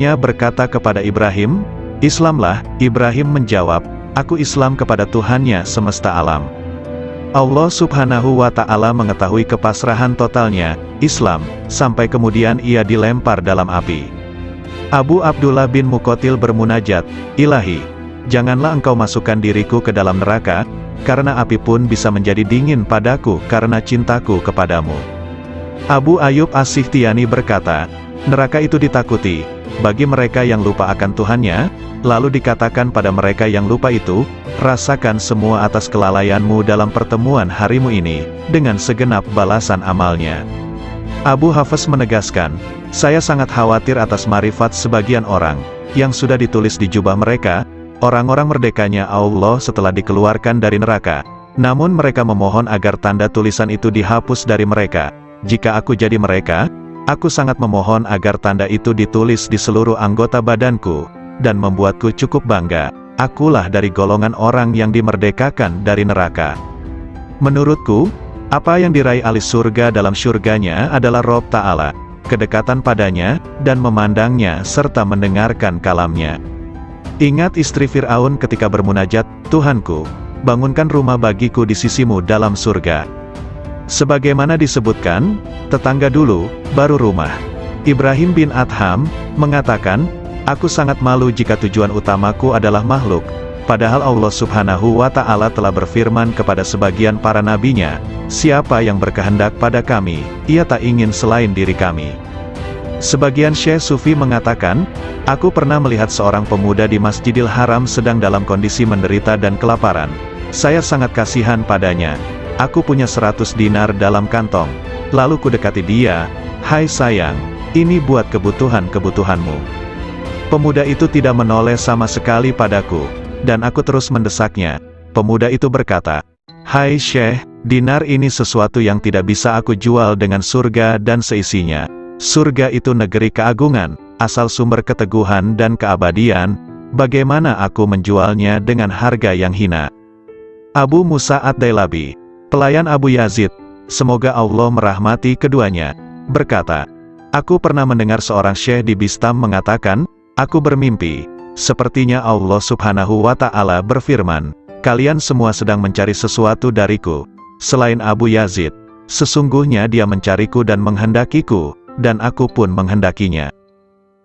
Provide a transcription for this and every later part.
Ia berkata kepada Ibrahim, "Islamlah." Ibrahim menjawab, "Aku Islam kepada Tuhannya semesta alam." Allah Subhanahu wa Ta'ala mengetahui kepasrahan totalnya, Islam, sampai kemudian ia dilempar dalam api. Abu Abdullah bin Muqatil bermunajat, "Ilahi, janganlah engkau masukkan diriku ke dalam neraka, karena api pun bisa menjadi dingin padaku karena cintaku kepadamu." Abu Ayyub As-Sikhtiyani berkata, "Neraka itu ditakuti bagi mereka yang lupa akan Tuhannya." Lalu dikatakan pada mereka yang lupa itu, "Rasakan semua atas kelalaianmu dalam pertemuan harimu ini, dengan segenap balasan amalnya." Abu Hafs menegaskan, "Saya sangat khawatir atas marifat sebagian orang, yang sudah ditulis di jubah mereka, orang-orang merdekanya Allah setelah dikeluarkan dari neraka. Namun mereka memohon agar tanda tulisan itu dihapus dari mereka. Jika aku jadi mereka, aku sangat memohon agar tanda itu ditulis di seluruh anggota badanku, dan membuatku cukup bangga. Akulah dari golongan orang yang dimerdekakan dari neraka. Menurutku, apa yang diraih ahli surga dalam syurganya adalah Rob Ta'ala, kedekatan padanya, dan memandangnya serta mendengarkan kalamnya." Ingat istri Fir'aun ketika bermunajat, "Tuhanku, bangunkan rumah bagiku di sisimu dalam surga." Sebagaimana disebutkan, tetangga dulu, baru rumah. Ibrahim bin Adham mengatakan, "Aku sangat malu jika tujuan utamaku adalah makhluk, padahal Allah Subhanahu wa Ta'ala telah berfirman kepada sebagian para nabinya, 'Siapa yang berkehendak pada kami, ia tak ingin selain diri kami.'" Sebagian Syekh Sufi mengatakan, "Aku pernah melihat seorang pemuda di Masjidil Haram sedang dalam kondisi menderita dan kelaparan. Saya sangat kasihan padanya. Aku punya 100 dinar dalam kantong. Lalu kudekati dia, 'Hai sayang, ini buat kebutuhan-kebutuhanmu.' Pemuda itu tidak menoleh sama sekali padaku, dan aku terus mendesaknya. Pemuda itu berkata, 'Hai Syekh, dinar ini sesuatu yang tidak bisa aku jual dengan surga dan seisinya. Surga itu negeri keagungan, asal sumber keteguhan dan keabadian. Bagaimana aku menjualnya dengan harga yang hina?' Abu Musa Ad-Dailabi, pelayan Abu Yazid, semoga Allah merahmati keduanya, berkata, "Aku pernah mendengar seorang syekh di Bistam mengatakan, 'Aku bermimpi, sepertinya Allah Subhanahu wa Ta'ala berfirman, kalian semua sedang mencari sesuatu dariku, selain Abu Yazid. Sesungguhnya dia mencariku dan menghendakiku, dan aku pun menghendakinya.'"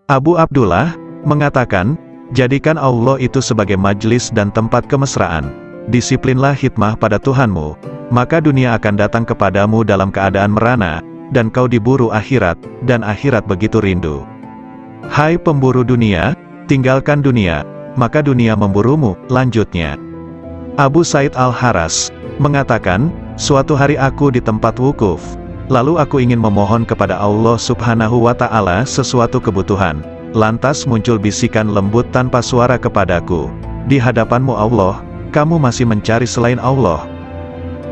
Abu Abdullah mengatakan, "Jadikan Allah itu sebagai majlis dan tempat kemesraan. Disiplinlah hikmah pada Tuhanmu, maka dunia akan datang kepadamu dalam keadaan merana, dan kau diburu akhirat, dan akhirat begitu rindu. Hai pemburu dunia, tinggalkan dunia, maka dunia memburumu." Lanjutnya, Abu Said Al-Haras mengatakan, "Suatu hari aku di tempat wukuf, lalu aku ingin memohon kepada Allah Subhanahu wa Ta'ala sesuatu kebutuhan. Lantas muncul bisikan lembut tanpa suara kepadaku, 'Di hadapanmu Allah, kamu masih mencari selain Allah.'"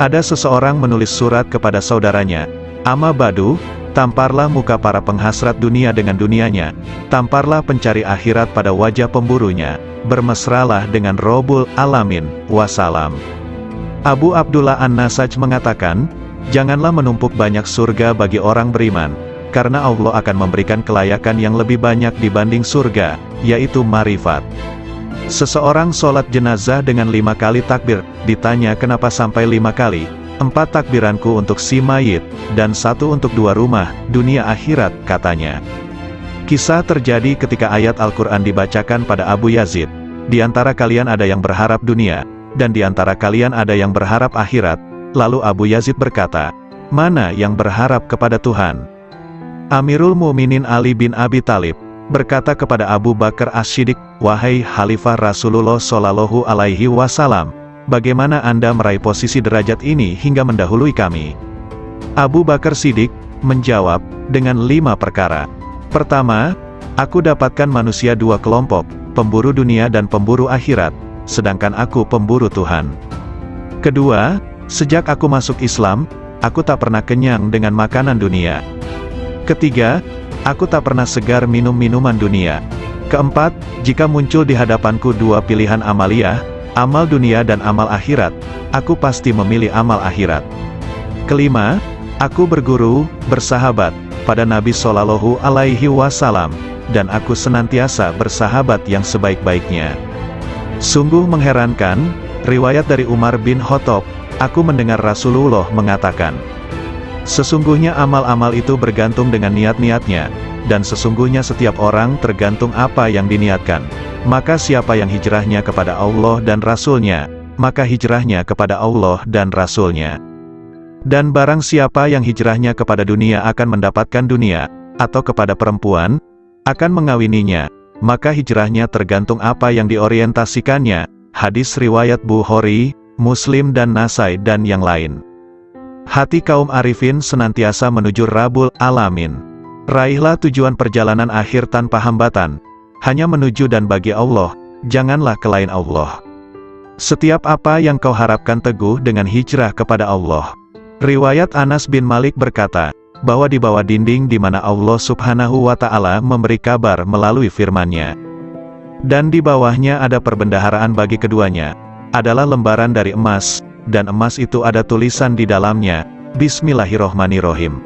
Ada seseorang menulis surat kepada saudaranya, "Amma ba'du, tamparlah muka para penghasrat dunia dengan dunianya, tamparlah pencari akhirat pada wajah pemburunya, bermesralah dengan Robul Alamin, wassalam." Abu Abdullah An-Nasaj mengatakan, "Janganlah menumpuk banyak surga bagi orang beriman, karena Allah akan memberikan kelayakan yang lebih banyak dibanding surga, yaitu marifat." Seseorang sholat jenazah dengan 5 kali takbir, ditanya kenapa sampai 5 kali, 4 takbiranku untuk si mayit, dan 1 untuk 2 rumah, dunia akhirat, katanya. Kisah terjadi ketika ayat Al-Quran dibacakan pada Abu Yazid, "Di antara kalian ada yang berharap dunia, dan di antara kalian ada yang berharap akhirat." Lalu Abu Yazid berkata, "Mana yang berharap kepada Tuhan?" Amirul Mukminin Ali bin Abi Thalib berkata kepada Abu Bakar As-Siddiq, "Wahai Khalifah Rasulullah Shallallahu Alaihi Wasallam, bagaimana Anda meraih posisi derajat ini hingga mendahului kami?" Abu Bakar Siddiq menjawab, "Dengan 5 perkara. Pertama, aku dapatkan manusia 2 kelompok, pemburu dunia dan pemburu akhirat, sedangkan aku pemburu Tuhan. Kedua, sejak aku masuk Islam, aku tak pernah kenyang dengan makanan dunia. Ketiga, aku tak pernah segar minum minuman dunia. Keempat, jika muncul di hadapanku 2 pilihan amaliyah, amal dunia dan amal akhirat, aku pasti memilih amal akhirat. Kelima, aku berguru, bersahabat, pada Nabi Shallallahu Alaihi Wasallam, dan aku senantiasa bersahabat yang sebaik-baiknya. Sungguh mengherankan, riwayat dari Umar bin Khattab, aku mendengar Rasulullah mengatakan, sesungguhnya amal-amal itu bergantung dengan niat-niatnya, dan sesungguhnya setiap orang tergantung apa yang diniatkan. Maka siapa yang hijrahnya kepada Allah dan Rasul-Nya, maka hijrahnya kepada Allah dan Rasul-Nya. Dan barang siapa yang hijrahnya kepada dunia akan mendapatkan dunia, atau kepada perempuan, akan mengawininya, maka hijrahnya tergantung apa yang diorientasikannya. Hadis riwayat Bukhari, Muslim dan Nasai dan yang lain. Hati kaum arifin senantiasa menuju Rabbul Alamin. Raihlah tujuan perjalanan akhir tanpa hambatan, hanya menuju dan bagi Allah, janganlah ke lain Allah. Setiap apa yang kau harapkan teguh dengan hijrah kepada Allah. Riwayat Anas bin Malik berkata, bahwa di bawah dinding di mana Allah Subhanahu wa Ta'ala memberi kabar melalui firman-Nya. Dan di bawahnya ada perbendaharaan bagi keduanya, adalah lembaran dari emas, dan emas itu ada tulisan di dalamnya, Bismillahirrohmanirrohim.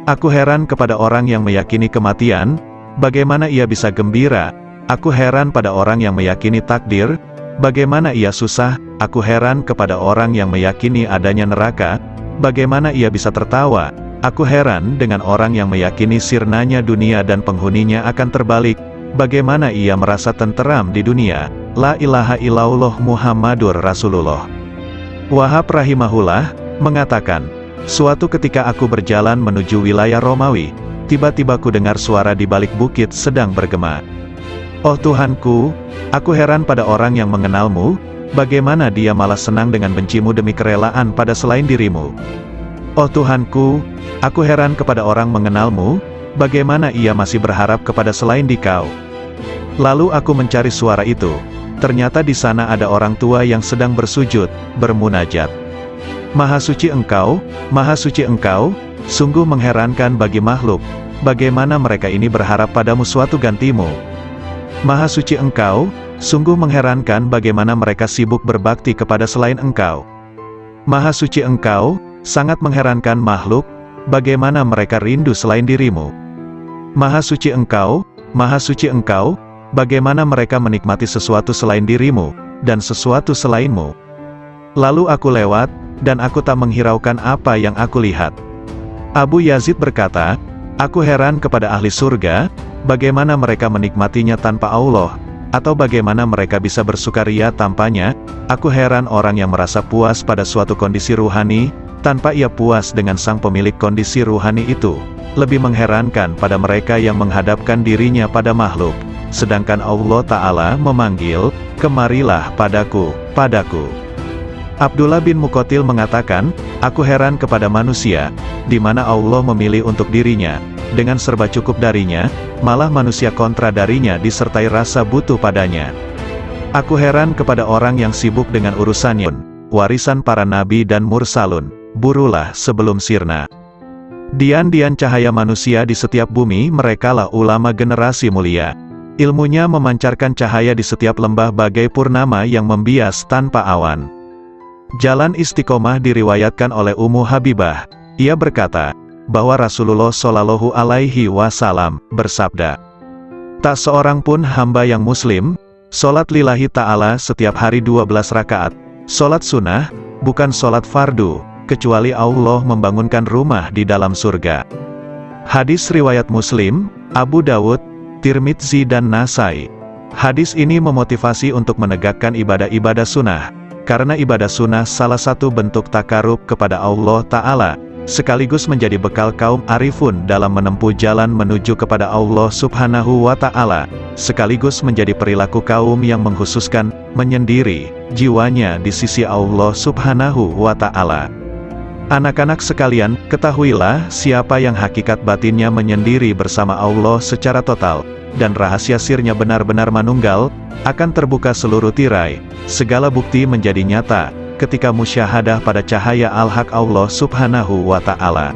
Aku heran kepada orang yang meyakini kematian, bagaimana ia bisa gembira. Aku heran pada orang yang meyakini takdir, bagaimana ia susah. Aku heran kepada orang yang meyakini adanya neraka, bagaimana ia bisa tertawa. Aku heran dengan orang yang meyakini sirnanya dunia dan penghuninya akan terbalik, bagaimana ia merasa tenteram di dunia. La ilaha illallah Muhammadur Rasulullah. Wahab rahimahullah mengatakan, suatu ketika aku berjalan menuju wilayah Romawi, tiba-tiba ku dengar suara di balik bukit sedang bergema. Oh Tuhanku, aku heran pada orang yang mengenalmu, bagaimana dia malah senang dengan bencimu demi kerelaan pada selain dirimu. Oh Tuhanku, aku heran kepada orang mengenalmu, bagaimana ia masih berharap kepada selain dikau. Lalu aku mencari suara itu, ternyata di sana ada orang tua yang sedang bersujud, bermunajat. Maha suci Engkau, sungguh mengherankan bagi makhluk, bagaimana mereka ini berharap padamu suatu gantimu. Maha suci Engkau, sungguh mengherankan bagaimana mereka sibuk berbakti kepada selain Engkau. Maha suci Engkau, sangat mengherankan makhluk, bagaimana mereka rindu selain dirimu. Maha suci Engkau, bagaimana mereka menikmati sesuatu selain dirimu, dan sesuatu selainmu. Lalu aku lewat, dan aku tak menghiraukan apa yang aku lihat. Abu Yazid berkata, aku heran kepada ahli surga, bagaimana mereka menikmatinya tanpa Allah, atau bagaimana mereka bisa bersukaria tanpanya. Aku heran orang yang merasa puas pada suatu kondisi ruhani, tanpa ia puas dengan sang pemilik kondisi ruhani itu. Lebih mengherankan pada mereka yang menghadapkan dirinya pada makhluk, sedangkan Allah Ta'ala memanggil, kemarilah padaku. Abdullah bin Muqatil mengatakan, aku heran kepada manusia, di mana Allah memilih untuk dirinya, dengan serba cukup darinya, malah manusia kontra darinya disertai rasa butuh padanya. Aku heran kepada orang yang sibuk dengan urusannya, warisan para nabi dan mursalun, burulah sebelum sirna. Dian-dian cahaya manusia di setiap bumi, merekalah ulama generasi mulia. Ilmunya memancarkan cahaya di setiap lembah bagai purnama yang membias tanpa awan. Jalan istiqomah diriwayatkan oleh Ummu Habibah. Ia berkata, bahwa Rasulullah Shallallahu Alaihi Wasallam bersabda, tak seorang pun hamba yang muslim, sholat lillahi ta'ala setiap hari 12 rakaat, sholat sunnah, bukan sholat fardu, kecuali Allah membangunkan rumah di dalam surga. Hadis riwayat Muslim, Abu Dawud, Tirmidzi dan Nasai. Hadis ini memotivasi untuk menegakkan ibadah-ibadah sunnah, karena ibadah sunnah salah satu bentuk takarub kepada Allah Ta'ala, sekaligus menjadi bekal kaum arifun dalam menempuh jalan menuju kepada Allah Subhanahu wa Ta'ala, sekaligus menjadi perilaku kaum yang mengkhususkan, menyendiri, jiwanya di sisi Allah Subhanahu wa Ta'ala. Anak-anak sekalian, ketahuilah, siapa yang hakikat batinnya menyendiri bersama Allah secara total, dan rahasia sirnya benar-benar manunggal, akan terbuka seluruh tirai, segala bukti menjadi nyata, ketika musyahadah pada cahaya al-haq Allah Subhanahu wa Ta'ala.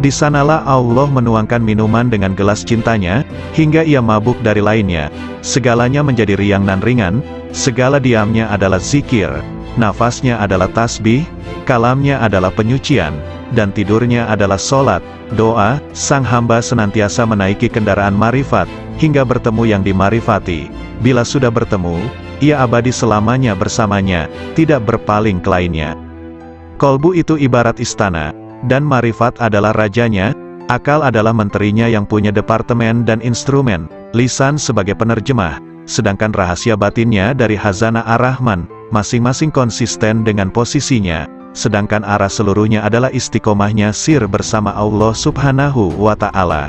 Di sanalah Allah menuangkan minuman dengan gelas cintanya, hingga ia mabuk dari lainnya, segalanya menjadi riang dan ringan, segala diamnya adalah zikir, nafasnya adalah tasbih, kalamnya adalah penyucian, dan tidurnya adalah sholat, doa. Sang hamba senantiasa menaiki kendaraan marifat, hingga bertemu yang dimarifati. Bila sudah bertemu, ia abadi selamanya bersamanya, tidak berpaling ke lainnya. Kolbu itu ibarat istana, dan marifat adalah rajanya, akal adalah menterinya yang punya departemen dan instrumen, lisan sebagai penerjemah, sedangkan rahasia batinnya dari Khazanah Ar-Rahman, masing-masing konsisten dengan posisinya, sedangkan arah seluruhnya adalah istiqomahnya sir bersama Allah Subhanahu wa Ta'ala.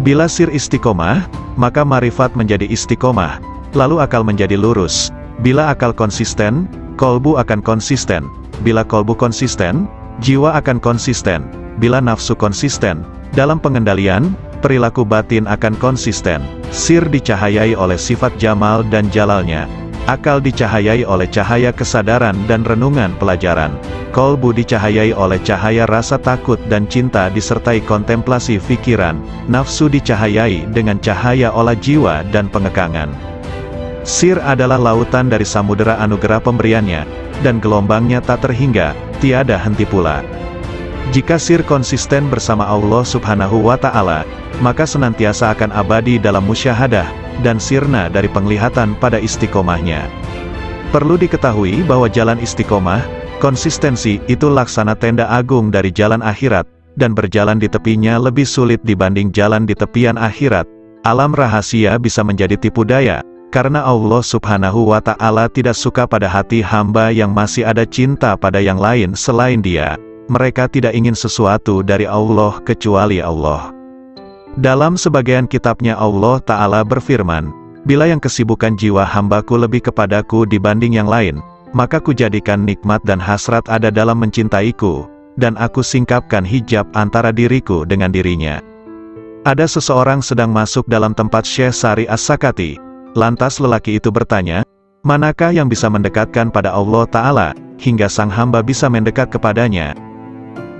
Bila sir istiqomah, maka marifat menjadi istiqomah, lalu akal menjadi lurus. Bila akal konsisten, kolbu akan konsisten. Bila kolbu konsisten, jiwa akan konsisten. Bila nafsu konsisten, dalam pengendalian, perilaku batin akan konsisten. Sir dicahayai oleh sifat jamal dan jalalnya. Akal dicahayai oleh cahaya kesadaran dan renungan pelajaran. Kolbu dicahayai oleh cahaya rasa takut dan cinta disertai kontemplasi fikiran. Nafsu dicahayai dengan cahaya olah jiwa dan pengekangan. Sir adalah lautan dari samudera anugerah pemberiannya, dan gelombangnya tak terhingga, tiada henti pula. Jika sir konsisten bersama Allah Subhanahu wa Ta'ala, maka senantiasa akan abadi dalam musyahadah, dan sirna dari penglihatan pada istiqomahnya. Perlu diketahui bahwa jalan istiqomah, konsistensi itu laksana tenda agung dari jalan akhirat, dan berjalan di tepinya lebih sulit dibanding jalan di tepian akhirat. Alam rahasia bisa menjadi tipu daya, karena Allah Subhanahu wa Ta'ala tidak suka pada hati hamba yang masih ada cinta pada yang lain selain Dia. Mereka tidak ingin sesuatu dari Allah kecuali Allah. Dalam sebagian kitabnya Allah Ta'ala berfirman, bila yang kesibukan jiwa hambaku lebih kepadaku dibanding yang lain, maka kujadikan nikmat dan hasrat ada dalam mencintaiku, dan aku singkapkan hijab antara diriku dengan dirinya. Ada seseorang sedang masuk dalam tempat Syekh Sari As-Sakati, lantas lelaki itu bertanya, manakah yang bisa mendekatkan pada Allah Ta'ala, hingga sang hamba bisa mendekat kepadanya?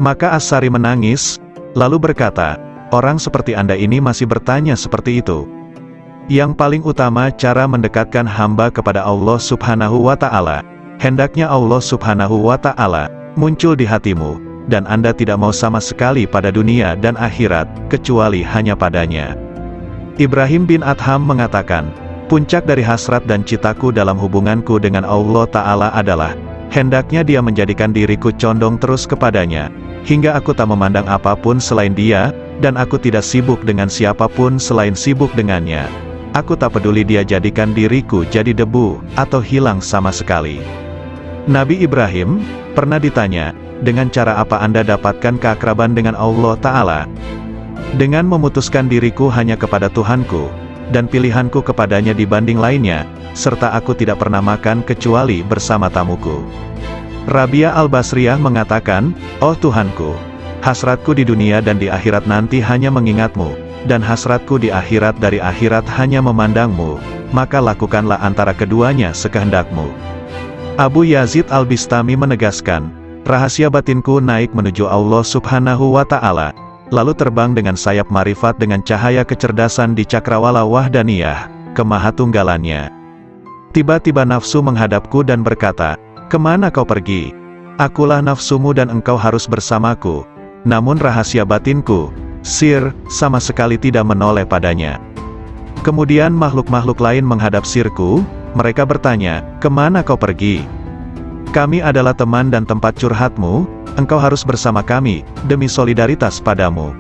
Maka As-Sari menangis, lalu berkata, orang seperti Anda ini masih bertanya seperti itu. Yang paling utama cara mendekatkan hamba kepada Allah Subhanahu wa Ta'ala, hendaknya Allah Subhanahu wa Ta'ala muncul di hatimu, dan Anda tidak mau sama sekali pada dunia dan akhirat, kecuali hanya padanya. Ibrahim bin Adham mengatakan, puncak dari hasrat dan citaku dalam hubunganku dengan Allah Ta'ala adalah, hendaknya Dia menjadikan diriku condong terus kepadanya, hingga aku tak memandang apapun selain Dia, dan aku tidak sibuk dengan siapapun selain sibuk dengannya. Aku tak peduli Dia jadikan diriku jadi debu, atau hilang sama sekali. Nabi Ibrahim pernah ditanya, dengan cara apa Anda dapatkan keakraban dengan Allah Ta'ala? Dengan memutuskan diriku hanya kepada Tuhanku, dan pilihanku kepadanya dibanding lainnya, serta aku tidak pernah makan kecuali bersama tamuku. Rabia Al-Basriyah mengatakan, oh Tuhanku, hasratku di dunia dan di akhirat nanti hanya mengingatmu, dan hasratku di akhirat dari akhirat hanya memandangmu, maka lakukanlah antara keduanya sekehendakmu. Abu Yazid Al-Bistami menegaskan, rahasia batinku naik menuju Allah Subhanahu wa Ta'ala, lalu terbang dengan sayap marifat dengan cahaya kecerdasan di cakrawala wahdaniyah, kemahatunggalannya. Tiba-tiba nafsu menghadapku dan berkata, kemana kau pergi? Akulah nafsumu dan engkau harus bersamaku. Namun rahasia batinku, sir, sama sekali tidak menoleh padanya. Kemudian makhluk-makhluk lain menghadap sirku, mereka bertanya, kemana kau pergi? Kami adalah teman dan tempat curhatmu, engkau harus bersama kami, demi solidaritas padamu.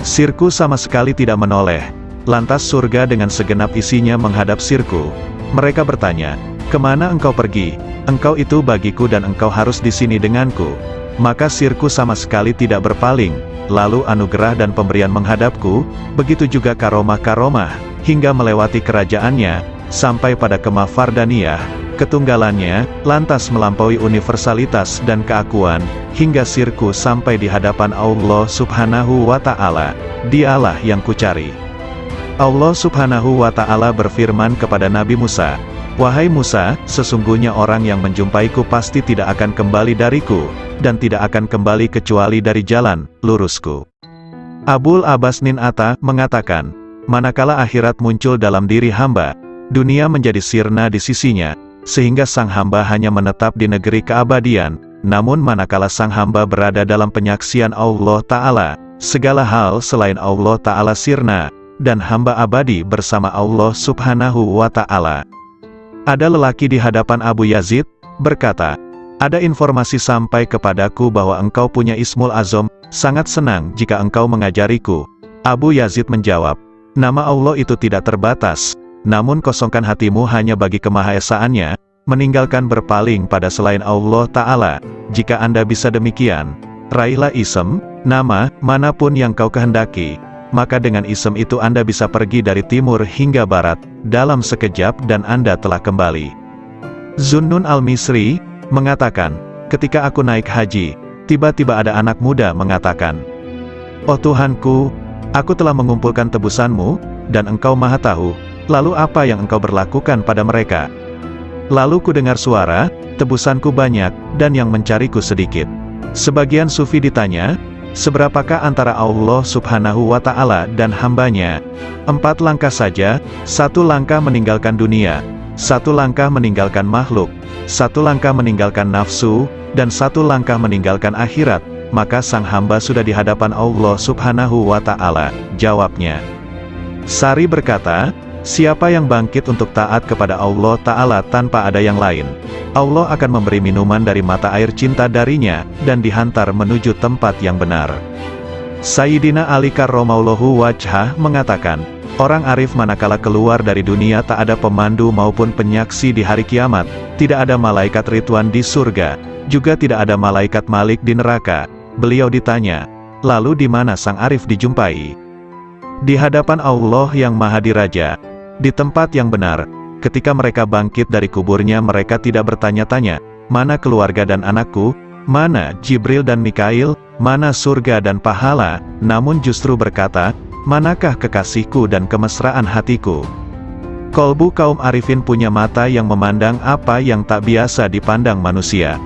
Sirku sama sekali tidak menoleh. Lantas surga dengan segenap isinya menghadap sirku. Mereka bertanya, kemana engkau pergi? Engkau itu bagiku dan engkau harus di sini denganku. Maka sirku sama sekali tidak berpaling, lalu anugerah dan pemberian menghadapku, begitu juga karomah-karomah, hingga melewati kerajaannya, sampai pada kemah Fardaniyah, ketunggalannya, lantas melampaui universalitas dan keakuan, hingga sirku sampai di hadapan Allah Subhanahu wa Ta'ala. Dialah yang kucari. Allah Subhanahu wa Ta'ala berfirman kepada Nabi Musa, wahai Musa, sesungguhnya orang yang menjumpaiku pasti tidak akan kembali dariku, dan tidak akan kembali kecuali dari jalan lurusku. Abul Abbas Nin Atta mengatakan, manakala akhirat muncul dalam diri hamba, dunia menjadi sirna di sisinya, sehingga sang hamba hanya menetap di negeri keabadian, namun manakala sang hamba berada dalam penyaksian Allah Ta'ala, segala hal selain Allah Ta'ala sirna, dan hamba abadi bersama Allah Subhanahu wa Ta'ala. Ada lelaki di hadapan Abu Yazid, berkata, "Ada informasi sampai kepadaku bahwa engkau punya Ismul Azam, sangat senang jika engkau mengajariku." Abu Yazid menjawab, "Nama Allah itu tidak terbatas, namun kosongkan hatimu hanya bagi kemahaesaannya, meninggalkan berpaling pada selain Allah Ta'ala. Jika Anda bisa demikian, raihlah ism, nama, manapun yang kau kehendaki, maka dengan ism itu Anda bisa pergi dari timur hingga barat, dalam sekejap dan Anda telah kembali." Zunnun al-Misri mengatakan, "Ketika aku naik haji, tiba-tiba ada anak muda mengatakan, 'Oh Tuhanku, aku telah mengumpulkan tebusanmu, dan engkau maha tahu, lalu apa yang engkau berlakukan pada mereka?' Lalu ku dengar suara, 'Tebusanku banyak, dan yang mencariku sedikit.'" Sebagian sufi ditanya, "Seberapakah antara Allah Subhanahu wa Ta'ala dan hambanya?" 4 langkah saja, 1 langkah meninggalkan dunia, 1 langkah meninggalkan makhluk, 1 langkah meninggalkan nafsu, dan 1 langkah meninggalkan akhirat, maka sang hamba sudah di hadapan Allah Subhanahu wa Ta'ala. Jawabnya, Sari berkata, "Siapa yang bangkit untuk taat kepada Allah Ta'ala tanpa ada yang lain, Allah akan memberi minuman dari mata air cinta darinya, dan dihantar menuju tempat yang benar." Sayyidina Ali karramallahu wajhah mengatakan, "Orang arif manakala keluar dari dunia tak ada pemandu maupun penyaksi di hari kiamat, tidak ada malaikat Ridwan di surga, juga tidak ada malaikat Malik di neraka." Beliau ditanya, "Lalu di mana sang arif dijumpai?" Di hadapan Allah yang Maha Diraja, di tempat yang benar. Ketika mereka bangkit dari kuburnya, mereka tidak bertanya-tanya, "Mana keluarga dan anakku? Mana Jibril dan Mikail? Mana surga dan pahala?" Namun justru berkata, "Manakah kekasihku dan kemesraan hatiku?" Kolbu kaum arifin punya mata yang memandang apa yang tak biasa dipandang manusia.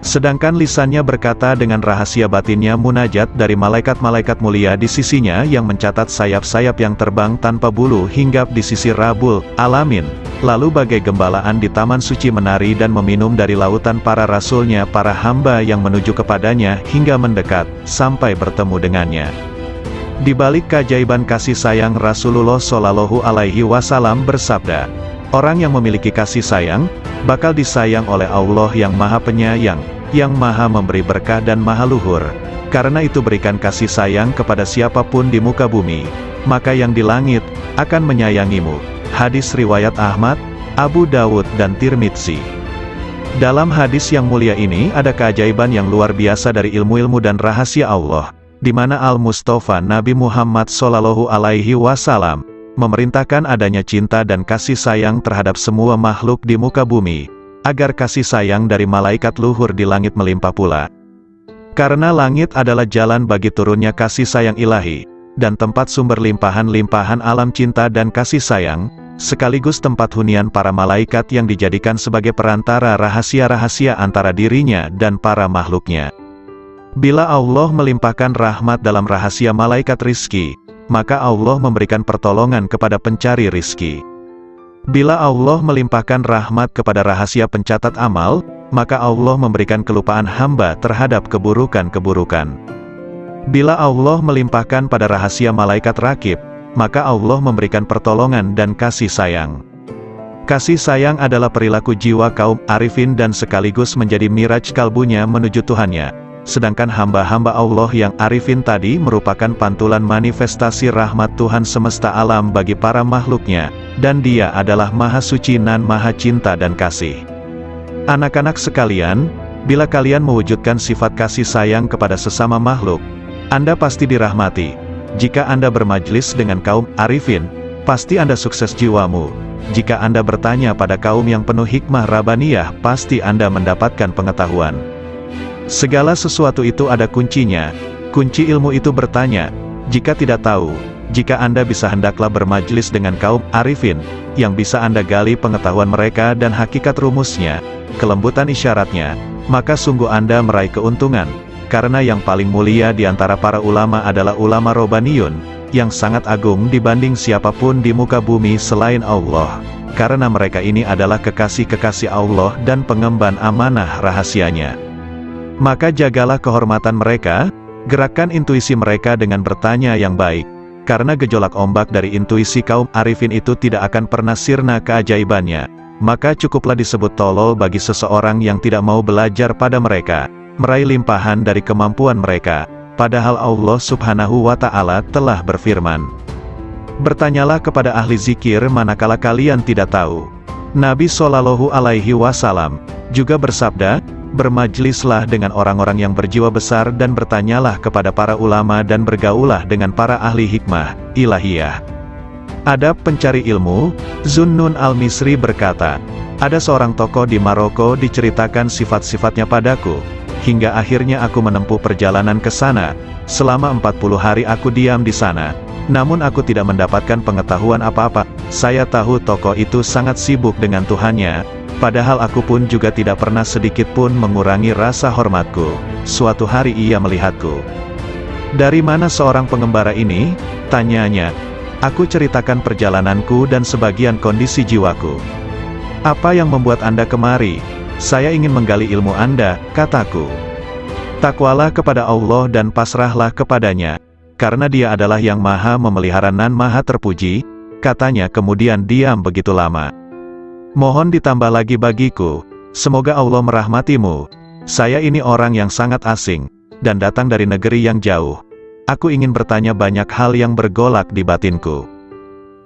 Sedangkan lisannya berkata dengan rahasia batinnya munajat dari malaikat-malaikat mulia di sisinya yang mencatat sayap-sayap yang terbang tanpa bulu hinggap di sisi Rabbul Alamin. Lalu bagai gembalaan di taman suci menari dan meminum dari lautan para rasulnya, para hamba yang menuju kepadanya hingga mendekat, sampai bertemu dengannya. Di balik keajaiban kasih sayang, Rasulullah Shallallahu Alaihi Wasallam bersabda, "Orang yang memiliki kasih sayang, bakal disayang oleh Allah yang Maha Penyayang, yang Maha Memberi berkah dan Maha Luhur. Karena itu berikan kasih sayang kepada siapapun di muka bumi, maka yang di langit akan menyayangimu." Hadis riwayat Ahmad, Abu Dawud dan Tirmidzi. Dalam hadis yang mulia ini ada keajaiban yang luar biasa dari ilmu-ilmu dan rahasia Allah, di mana Al-Mustafa Nabi Muhammad Shallallahu Alaihi Wasallam memerintahkan adanya cinta dan kasih sayang terhadap semua makhluk di muka bumi, agar kasih sayang dari malaikat luhur di langit melimpah pula. Karena langit adalah jalan bagi turunnya kasih sayang ilahi, dan tempat sumber limpahan-limpahan alam cinta dan kasih sayang, sekaligus tempat hunian para malaikat yang dijadikan sebagai perantara rahasia-rahasia antara dirinya dan para makhluknya. Bila Allah melimpahkan rahmat dalam rahasia malaikat rizki, maka Allah memberikan pertolongan kepada pencari rizki. Bila Allah melimpahkan rahmat kepada rahasia pencatat amal, maka Allah memberikan kelupaan hamba terhadap keburukan-keburukan. Bila Allah melimpahkan pada rahasia malaikat rakib, maka Allah memberikan pertolongan dan kasih sayang. Kasih sayang adalah perilaku jiwa kaum arifin dan sekaligus menjadi miraj kalbunya menuju Tuhannya. Sedangkan hamba-hamba Allah yang arifin tadi merupakan pantulan manifestasi rahmat Tuhan semesta alam bagi para makhluknya, dan Dia adalah Maha Suci nan Maha Cinta dan Kasih. Anak-anak sekalian, bila kalian mewujudkan sifat kasih sayang kepada sesama makhluk, Anda pasti dirahmati. Jika Anda bermajlis dengan kaum arifin, pasti Anda sukses jiwamu. Jika Anda bertanya pada kaum yang penuh hikmah Rabbaniyah, pasti Anda mendapatkan pengetahuan. Segala sesuatu itu ada kuncinya. Kunci ilmu itu bertanya. Jika tidak tahu, jika Anda bisa hendaklah bermajlis dengan kaum arifin, yang bisa Anda gali pengetahuan mereka dan hakikat rumusnya, kelembutan isyaratnya, maka sungguh Anda meraih keuntungan. Karena yang paling mulia di antara para ulama adalah ulama Robbaniyun, yang sangat agung dibanding siapapun di muka bumi selain Allah. Karena mereka ini adalah kekasih-kekasih Allah dan pengemban amanah rahasianya. Maka jagalah kehormatan mereka, gerakkan intuisi mereka dengan bertanya yang baik. Karena gejolak ombak dari intuisi kaum arifin itu tidak akan pernah sirna keajaibannya. Maka cukuplah disebut tolol bagi seseorang yang tidak mau belajar pada mereka, meraih limpahan dari kemampuan mereka. Padahal Allah Subhanahu wa Ta'ala telah berfirman, "Bertanyalah kepada ahli zikir manakala kalian tidak tahu." Nabi Shallallahu Alaihi Wasallam juga bersabda, "Bermajlislah dengan orang-orang yang berjiwa besar dan bertanyalah kepada para ulama dan bergaulah dengan para ahli hikmah ilahiyah." Adab pencari ilmu. Zunnun al-Misri berkata, "Ada seorang tokoh di Maroko diceritakan sifat-sifatnya padaku, hingga akhirnya aku menempuh perjalanan ke sana. Selama 40 hari aku diam di sana. Namun aku tidak mendapatkan pengetahuan apa-apa. Saya tahu tokoh itu sangat sibuk dengan Tuhannya, padahal aku pun juga tidak pernah sedikit pun mengurangi rasa hormatku. Suatu hari ia melihatku." "Dari mana seorang pengembara ini?" tanyanya. "Aku ceritakan perjalananku dan sebagian kondisi jiwaku." "Apa yang membuat Anda kemari?" "Saya ingin menggali ilmu Anda," kataku. "Takwalah kepada Allah dan pasrahlah kepadanya, karena Dia adalah yang maha memelihara dan maha terpuji," katanya kemudian diam begitu lama. "Mohon ditambah lagi bagiku. Semoga Allah merahmatimu. Saya ini orang yang sangat asing, dan datang dari negeri yang jauh. Aku ingin bertanya banyak hal yang bergolak di batinku."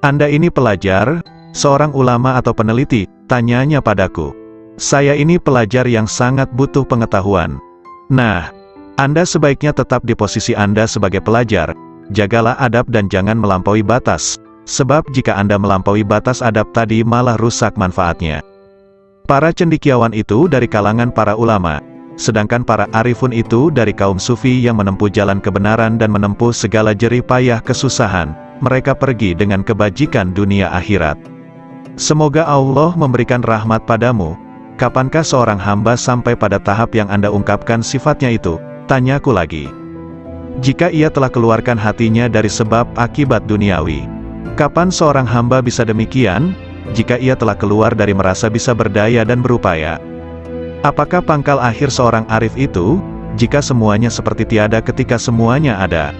"Anda ini pelajar, seorang ulama atau peneliti?" tanyanya padaku. "Saya ini pelajar yang sangat butuh pengetahuan." "Nah, Anda sebaiknya tetap di posisi Anda sebagai pelajar. Jagalah adab dan jangan melampaui batas. Sebab jika Anda melampaui batas adab tadi malah rusak manfaatnya." Para cendekiawan itu dari kalangan para ulama, sedangkan para arifun itu dari kaum sufi yang menempuh jalan kebenaran dan menempuh segala jerih payah kesusahan. Mereka pergi dengan kebajikan dunia akhirat. Semoga Allah memberikan rahmat padamu. "Kapankah seorang hamba sampai pada tahap yang Anda ungkapkan sifatnya itu?" tanyaku lagi. "Jika ia telah keluarkan hatinya dari sebab akibat duniawi." "Kapan seorang hamba bisa demikian?" "Jika ia telah keluar dari merasa bisa berdaya dan berupaya." "Apakah pangkal akhir seorang arif itu?" "Jika semuanya seperti tiada ketika semuanya ada."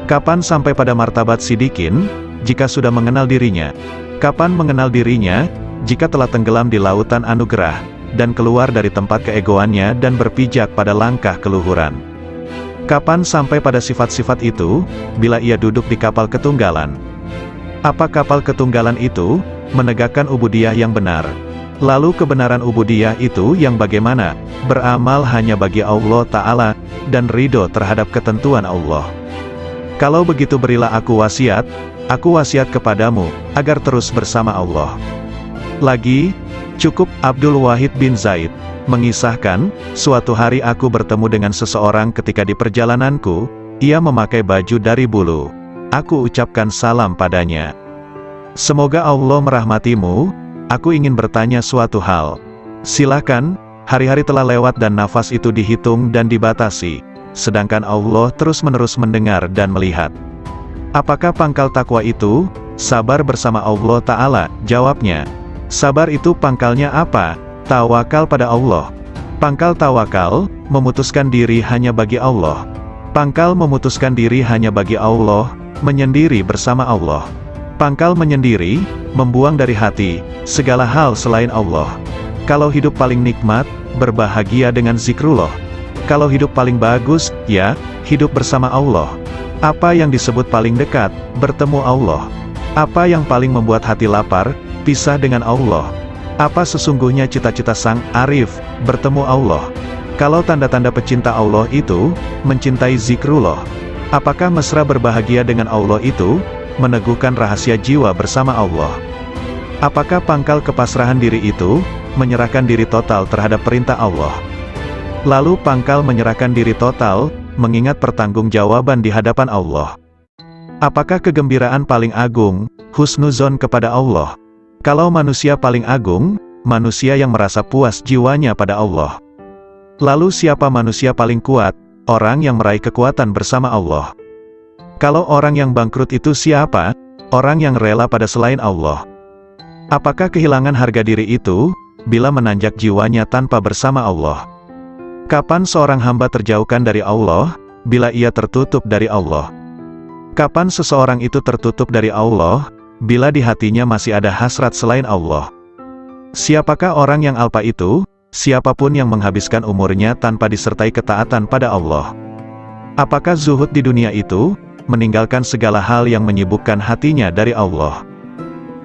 "Kapan sampai pada martabat sidikin?" "Jika sudah mengenal dirinya." "Kapan mengenal dirinya?" "Jika telah tenggelam di lautan anugerah, dan keluar dari tempat keegoannya dan berpijak pada langkah keluhuran." "Kapan sampai pada sifat-sifat itu?" "Bila ia duduk di kapal ketunggalan." "Apa kapal ketunggalan itu?" "Menegakkan ubudiyah yang benar." "Lalu kebenaran ubudiyah itu yang bagaimana?" "Beramal hanya bagi Allah Ta'ala, dan ridho terhadap ketentuan Allah." "Kalau begitu berilah aku wasiat kepadamu, agar terus bersama Allah." Lagi, cukup Abdul Wahid bin Zaid mengisahkan, "Suatu hari aku bertemu dengan seseorang ketika di perjalananku, ia memakai baju dari bulu. Aku ucapkan salam padanya. 'Semoga Allah merahmatimu, aku ingin bertanya suatu hal.' 'Silakan.' Hari-hari telah lewat dan nafas itu dihitung dan dibatasi, sedangkan Allah terus-menerus mendengar dan melihat. 'Apakah pangkal takwa itu?' 'Sabar bersama Allah Ta'ala,' jawabnya. 'Sabar itu pangkalnya apa?' 'Tawakal pada Allah.' 'Pangkal tawakal, memutuskan diri hanya bagi Allah.' 'Pangkal memutuskan diri hanya bagi Allah, menyendiri bersama Allah.' 'Pangkal menyendiri, membuang dari hati segala hal selain Allah.' 'Kalau hidup paling nikmat, berbahagia dengan zikrullah. Kalau hidup paling bagus, ya, hidup bersama Allah. Apa yang disebut paling dekat, bertemu Allah. Apa yang paling membuat hati lapar, pisah dengan Allah. Apa sesungguhnya cita-cita sang arif, bertemu Allah. Kalau tanda-tanda pecinta Allah itu, mencintai zikrullah. Apakah mesra berbahagia dengan Allah itu, meneguhkan rahasia jiwa bersama Allah. Apakah pangkal kepasrahan diri itu, menyerahkan diri total terhadap perintah Allah. Lalu pangkal menyerahkan diri total, mengingat pertanggungjawaban di hadapan Allah. Apakah kegembiraan paling agung, husnuzon kepada Allah? Kalau manusia paling agung, manusia yang merasa puas jiwanya pada Allah. Lalu siapa manusia paling kuat? Orang yang meraih kekuatan bersama Allah. Kalau orang yang bangkrut itu siapa? Orang yang rela pada selain Allah. Apakah kehilangan harga diri itu, bila menanjak jiwanya tanpa bersama Allah? Kapan seorang hamba terjauhkan dari Allah? Bila ia tertutup dari Allah. Kapan seseorang itu tertutup dari Allah? Bila di hatinya masih ada hasrat selain Allah. Siapakah orang yang alpa itu? Siapapun yang menghabiskan umurnya tanpa disertai ketaatan pada Allah. Apakah zuhud di dunia itu? Meninggalkan segala hal yang menyibukkan hatinya dari Allah.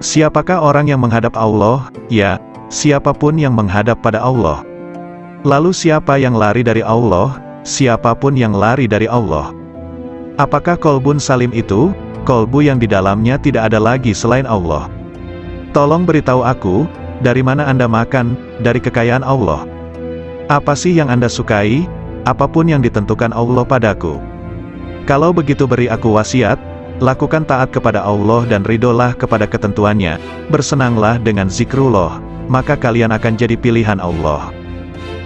Siapakah orang yang menghadap Allah? Ya, siapapun yang menghadap pada Allah. Lalu siapa yang lari dari Allah? Siapapun yang lari dari Allah. Apakah kolbun salim itu? Kolbu yang di dalamnya tidak ada lagi selain Allah. Tolong beritahu aku, dari mana Anda makan? Dari kekayaan Allah. Apa sih yang Anda sukai? Apapun yang ditentukan Allah padaku. Kalau begitu beri aku wasiat, lakukan taat kepada Allah dan ridolah kepada ketentuannya, bersenanglah dengan zikrullah, maka kalian akan jadi pilihan Allah.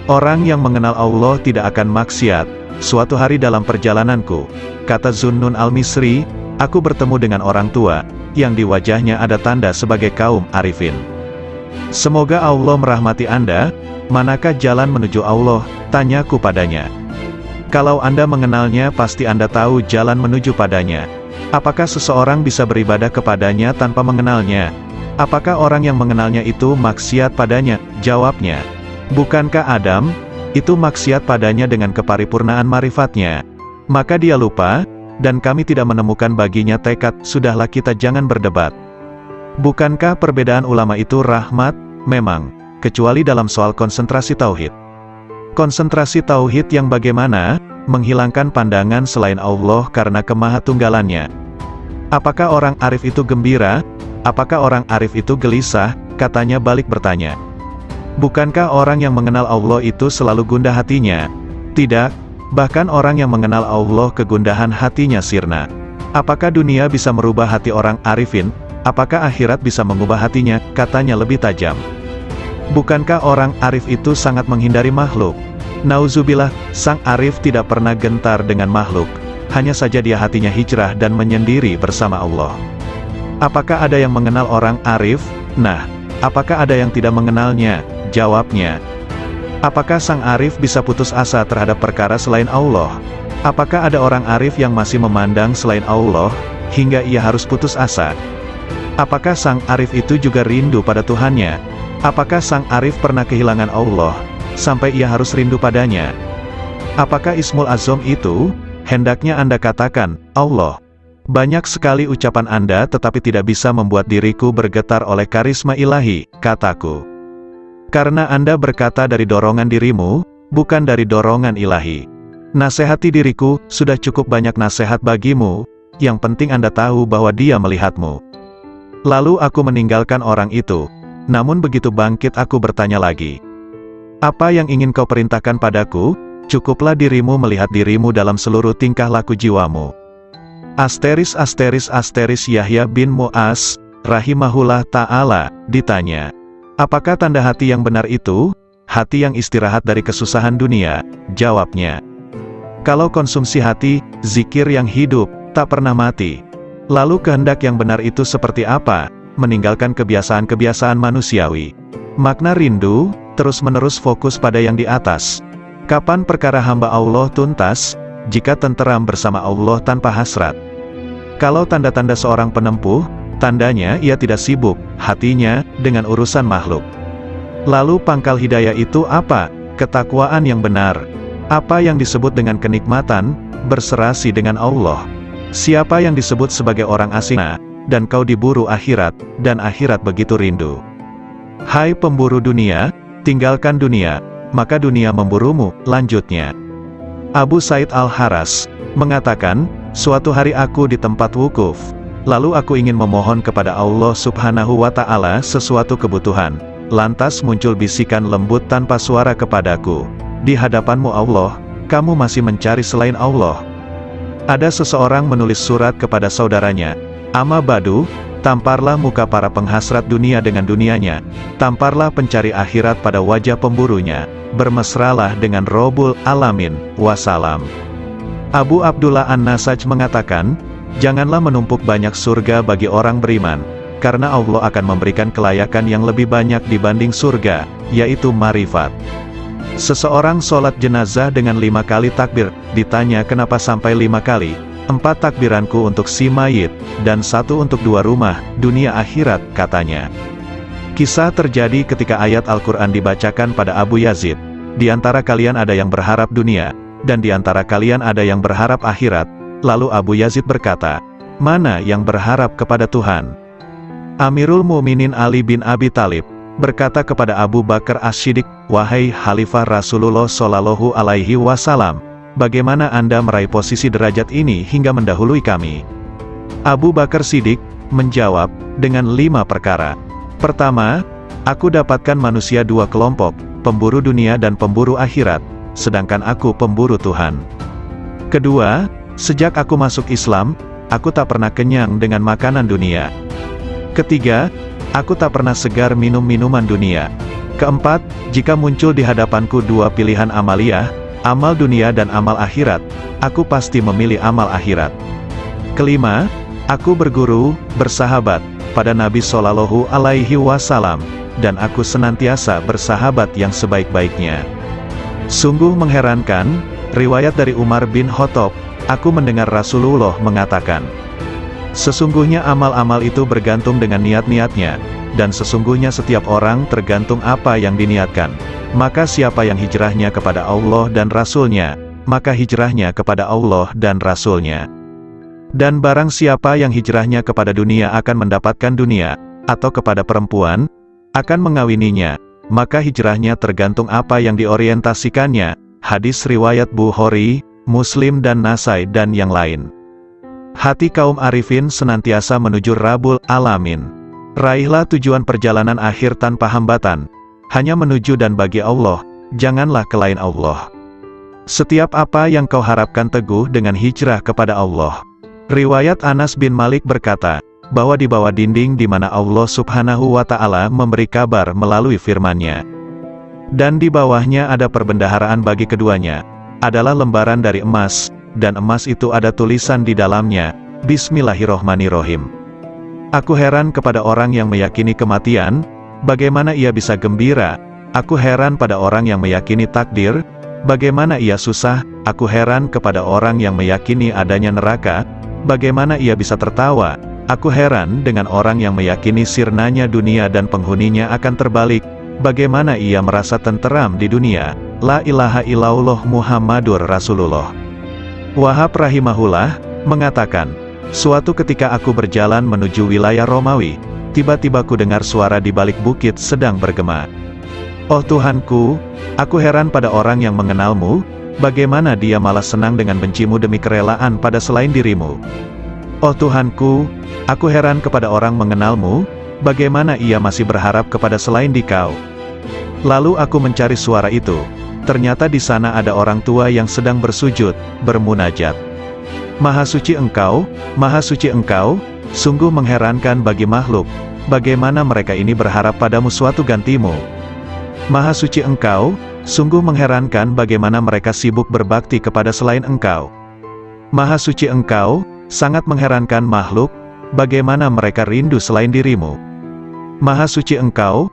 Orang yang mengenal Allah tidak akan maksiat. Suatu hari dalam perjalananku, kata Zunnun al-Misri, aku bertemu dengan orang tua, yang di wajahnya ada tanda sebagai kaum arifin. Semoga Allah merahmati Anda. Manakah jalan menuju Allah? Tanyaku padanya. Kalau Anda mengenalnya pasti Anda tahu jalan menuju padanya. Apakah seseorang bisa beribadah kepadanya tanpa mengenalnya? Apakah orang yang mengenalnya itu maksiat padanya? Jawabnya, bukankah Adam? Itu maksiat padanya dengan keparipurnaan marifatnya. Maka dia lupa, dan kami tidak menemukan baginya tekad. Sudahlah, kita jangan berdebat. Bukankah perbedaan ulama itu rahmat? Memang, kecuali dalam soal konsentrasi tauhid. Konsentrasi tauhid yang bagaimana? Menghilangkan pandangan selain Allah karena kemahatunggalannya. Apakah orang arif itu gembira? Apakah orang arif itu gelisah? Katanya balik bertanya. Bukankah orang yang mengenal Allah itu selalu gundah hatinya? Tidak, bahkan orang yang mengenal Allah kegundahan hatinya sirna. Apakah dunia bisa merubah hati orang arifin? Apakah akhirat bisa mengubah hatinya? Katanya lebih tajam. Bukankah orang arif itu sangat menghindari makhluk? Nauzubillah, sang arif tidak pernah gentar dengan makhluk. Hanya saja dia hatinya hijrah dan menyendiri bersama Allah. Apakah ada yang mengenal orang arif? Nah, apakah ada yang tidak mengenalnya? Jawabnya. Apakah sang arif bisa putus asa terhadap perkara selain Allah? Apakah ada orang arif yang masih memandang selain Allah, hingga ia harus putus asa? Apakah sang arif itu juga rindu pada Tuhannya? Apakah sang arif pernah kehilangan Allah, sampai ia harus rindu padanya? Apakah Ismul Azam itu? Hendaknya Anda katakan, Allah. Banyak sekali ucapan Anda tetapi tidak bisa membuat diriku bergetar oleh karisma ilahi, kataku. Karena Anda berkata dari dorongan dirimu, bukan dari dorongan ilahi. Nasihati diriku, sudah cukup banyak nasihat bagimu, yang penting Anda tahu bahwa dia melihatmu. Lalu aku meninggalkan orang itu. Namun begitu bangkit aku bertanya lagi. Apa yang ingin kau perintahkan padaku? Cukuplah dirimu melihat dirimu dalam seluruh tingkah laku jiwamu. Asteris Yahya bin Mu'az, rahimahullah ta'ala, ditanya. Apakah tanda hati yang benar itu? Hati yang istirahat dari kesusahan dunia, jawabnya. Kalau konsumsi hati, zikir yang hidup, tak pernah mati. Lalu kehendak yang benar itu seperti apa? Meninggalkan kebiasaan-kebiasaan manusiawi. Makna rindu, terus-menerus fokus pada yang di atas. Kapan perkara hamba Allah tuntas? Jika tenteram bersama Allah tanpa hasrat. Kalau tanda-tanda seorang penempuh, tandanya ia tidak sibuk, hatinya, dengan urusan makhluk. Lalu pangkal hidayah itu apa? Ketakwaan yang benar. Apa yang disebut dengan kenikmatan? Berserasi dengan Allah. Siapa yang disebut sebagai orang asing? Dan kau diburu akhirat, dan akhirat begitu rindu. Hai pemburu dunia, tinggalkan dunia, maka dunia memburumu, lanjutnya. Abu Said Al-Haras mengatakan, suatu hari aku di tempat wukuf, lalu aku ingin memohon kepada Allah Subhanahu wa Ta'ala sesuatu kebutuhan. Lantas muncul bisikan lembut tanpa suara kepadaku, di hadapanmu Allah, kamu masih mencari selain Allah. Ada seseorang menulis surat kepada saudaranya. Amma ba'du, tamparlah muka para penghasrat dunia dengan dunianya, tamparlah pencari akhirat pada wajah pemburunya, bermesralah dengan Rabbul Alamin, wassalam. Abu Abdullah An-Nasaj mengatakan, janganlah menumpuk banyak surga bagi orang beriman, karena Allah akan memberikan kelayakan yang lebih banyak dibanding surga, yaitu marifat. Seseorang sholat jenazah dengan 5 kali takbir, ditanya kenapa sampai 5 kali. 4 takbiranku untuk si mayit, dan 1 untuk 2 rumah, dunia akhirat, katanya. Kisah terjadi ketika ayat Al-Quran dibacakan pada Abu Yazid. Di antara kalian ada yang berharap dunia, dan di antara kalian ada yang berharap akhirat. Lalu Abu Yazid berkata, mana yang berharap kepada Tuhan? Amirul Mukminin Ali bin Abi Thalib berkata kepada Abu Bakar As-Siddiq, wahai Khalifah Rasulullah Shallallahu Alaihi Wasallam, bagaimana Anda meraih posisi derajat ini hingga mendahului kami? Abu Bakar Siddiq menjawab, dengan 5 perkara. Pertama, aku dapatkan manusia 2 kelompok, pemburu dunia dan pemburu akhirat, sedangkan aku pemburu Tuhan. Kedua, sejak aku masuk Islam, aku tak pernah kenyang dengan makanan dunia. Ketiga, aku tak pernah segar minum minuman dunia. Keempat, jika muncul di hadapanku 2 pilihan amaliyah, amal dunia dan amal akhirat, aku pasti memilih amal akhirat. Kelima, aku berguru, bersahabat, pada Nabi Shallallahu Alaihi Wasallam, dan aku senantiasa bersahabat yang sebaik-baiknya. Sungguh mengherankan, riwayat dari Umar bin Khattab, aku mendengar Rasulullah mengatakan, sesungguhnya amal-amal itu bergantung dengan niat-niatnya, dan sesungguhnya setiap orang tergantung apa yang diniatkan. Maka siapa yang hijrahnya kepada Allah dan Rasul-Nya, maka hijrahnya kepada Allah dan Rasul-Nya. Dan barang siapa yang hijrahnya kepada dunia akan mendapatkan dunia, atau kepada perempuan, akan mengawininya, maka hijrahnya tergantung apa yang diorientasikannya. Hadis riwayat Bukhari, Muslim dan Nasai dan yang lain. Hati kaum arifin senantiasa menuju Rabbul Alamin. Raihlah tujuan perjalanan akhir tanpa hambatan, hanya menuju dan bagi Allah, janganlah ke lain Allah. Setiap apa yang kau harapkan teguh dengan hijrah kepada Allah. Riwayat Anas bin Malik berkata, bahwa di bawah dinding di mana Allah Subhanahu wa Ta'ala memberi kabar melalui firman-Nya. Dan di bawahnya ada perbendaharaan bagi keduanya, adalah lembaran dari emas, dan emas itu ada tulisan di dalamnya, Bismillahirrohmanirrohim. Aku heran kepada orang yang meyakini kematian, bagaimana ia bisa gembira. Aku heran pada orang yang meyakini takdir, bagaimana ia susah. Aku heran kepada orang yang meyakini adanya neraka, bagaimana ia bisa tertawa. Aku heran dengan orang yang meyakini sirnanya dunia dan penghuninya akan terbalik, bagaimana ia merasa tenteram di dunia. La ilaha illallah Muhammadur Rasulullah. Wahab rahimahullah mengatakan, suatu ketika aku berjalan menuju wilayah Romawi, tiba-tiba ku dengar suara di balik bukit sedang bergema. Oh Tuhanku, aku heran pada orang yang mengenalmu, bagaimana dia malah senang dengan bencimu demi kerelaan pada selain dirimu. Oh Tuhanku, aku heran kepada orang mengenalmu, bagaimana ia masih berharap kepada selain dikau. Lalu aku mencari suara itu. Ternyata di sana ada orang tua yang sedang bersujud, bermunajat. Maha suci Engkau, sungguh mengherankan bagi makhluk, bagaimana mereka ini berharap padamu suatu gantimu. Maha suci Engkau, sungguh mengherankan bagaimana mereka sibuk berbakti kepada selain Engkau. Maha suci Engkau, sangat mengherankan makhluk, bagaimana mereka rindu selain dirimu. Maha suci Engkau,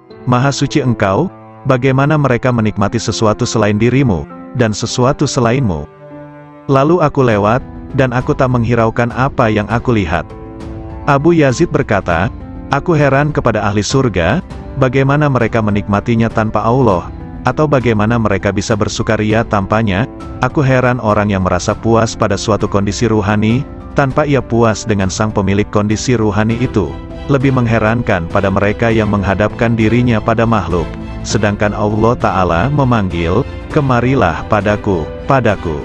bagaimana mereka menikmati sesuatu selain dirimu, dan sesuatu selainmu. Lalu aku lewat, dan aku tak menghiraukan apa yang aku lihat. Abu Yazid berkata, aku heran kepada ahli surga, bagaimana mereka menikmatinya tanpa Allah, atau bagaimana mereka bisa bersukaria tanpanya. Aku heran orang yang merasa puas pada suatu kondisi ruhani, tanpa ia puas dengan sang pemilik kondisi ruhani itu. Lebih mengherankan pada mereka yang menghadapkan dirinya pada makhluk, sedangkan Allah Ta'ala memanggil, kemarilah padaku, padaku.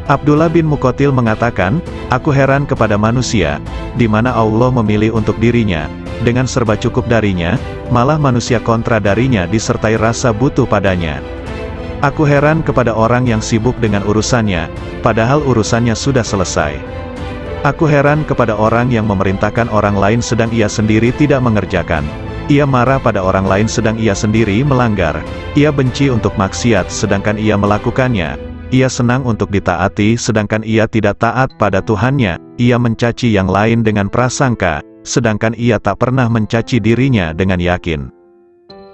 Abdullah bin Muqatil mengatakan, aku heran kepada manusia, di mana Allah memilih untuk dirinya, dengan serba cukup darinya, malah manusia kontra darinya disertai rasa butuh padanya. Aku heran kepada orang yang sibuk dengan urusannya, padahal urusannya sudah selesai. Aku heran kepada orang yang memerintahkan orang lain sedang ia sendiri tidak mengerjakan. Ia marah pada orang lain sedang ia sendiri melanggar. Ia benci untuk maksiat sedangkan ia melakukannya. Ia senang untuk ditaati sedangkan ia tidak taat pada Tuhannya. Ia mencaci yang lain dengan prasangka, sedangkan ia tak pernah mencaci dirinya dengan yakin.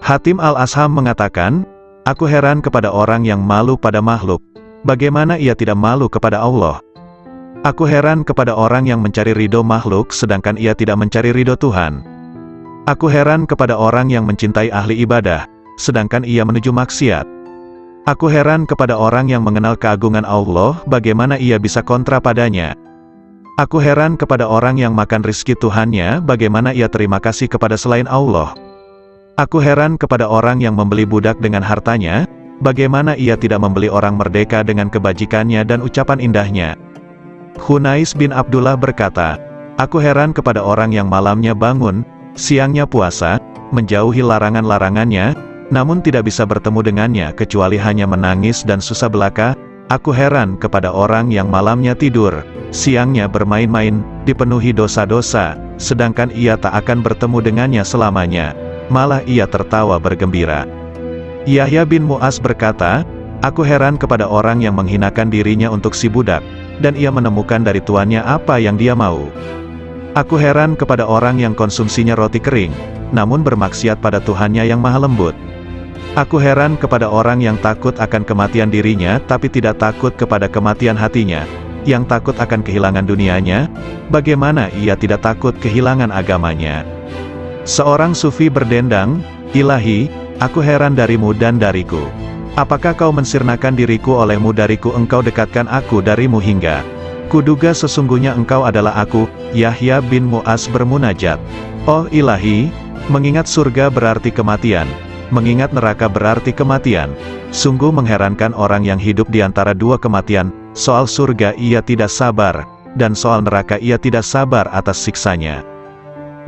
Hatim al-Asham mengatakan, Aku heran kepada orang yang malu pada makhluk. Bagaimana ia tidak malu kepada Allah? Aku heran kepada orang yang mencari ridho makhluk sedangkan ia tidak mencari ridho Tuhan. Aku heran kepada orang yang mencintai ahli ibadah, sedangkan ia menuju maksiat. Aku heran kepada orang yang mengenal keagungan Allah, bagaimana ia bisa kontra padanya. Aku heran kepada orang yang makan rizki Tuhannya, bagaimana ia terima kasih kepada selain Allah. Aku heran kepada orang yang membeli budak dengan hartanya, bagaimana ia tidak membeli orang merdeka dengan kebajikannya dan ucapan indahnya. Hunais bin Abdullah berkata, aku heran kepada orang yang malamnya bangun, siangnya puasa, menjauhi larangan-larangannya, namun tidak bisa bertemu dengannya kecuali hanya menangis dan susah belaka. Aku heran kepada orang yang malamnya tidur, siangnya bermain-main, dipenuhi dosa-dosa, sedangkan ia tak akan bertemu dengannya selamanya, malah ia tertawa bergembira. Yahya bin Mu'az berkata, aku heran kepada orang yang menghinakan dirinya untuk si budak, dan ia menemukan dari tuannya apa yang dia mau. Aku heran kepada orang yang konsumsinya roti kering, namun bermaksiat pada Tuhannya yang maha lembut. Aku heran kepada orang yang takut akan kematian dirinya tapi tidak takut kepada kematian hatinya, yang takut akan kehilangan dunianya, bagaimana ia tidak takut kehilangan agamanya. Seorang sufi berdendang, Ilahi, aku heran darimu dan dariku. Apakah kau mensirnakan diriku olehmu dariku engkau dekatkan aku darimu hingga. Kuduga sesungguhnya engkau adalah aku. Yahya bin Mu'az bermunajat. Oh Ilahi, mengingat surga berarti kematian. Mengingat neraka berarti kematian. Sungguh mengherankan orang yang hidup di antara dua kematian. Soal surga ia tidak sabar, dan soal neraka ia tidak sabar atas siksanya.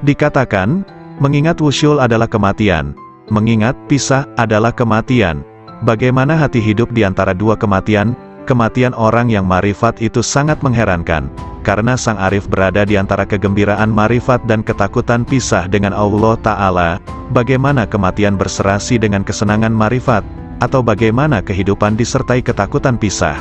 Dikatakan, mengingat wusyul adalah kematian. Mengingat pisah adalah kematian. Bagaimana hati hidup di antara dua kematian? Kematian orang yang marifat itu sangat mengherankan, karena sang arif berada di antara kegembiraan marifat dan ketakutan pisah dengan Allah Ta'ala. Bagaimana kematian berserasi dengan kesenangan marifat, atau bagaimana kehidupan disertai ketakutan pisah?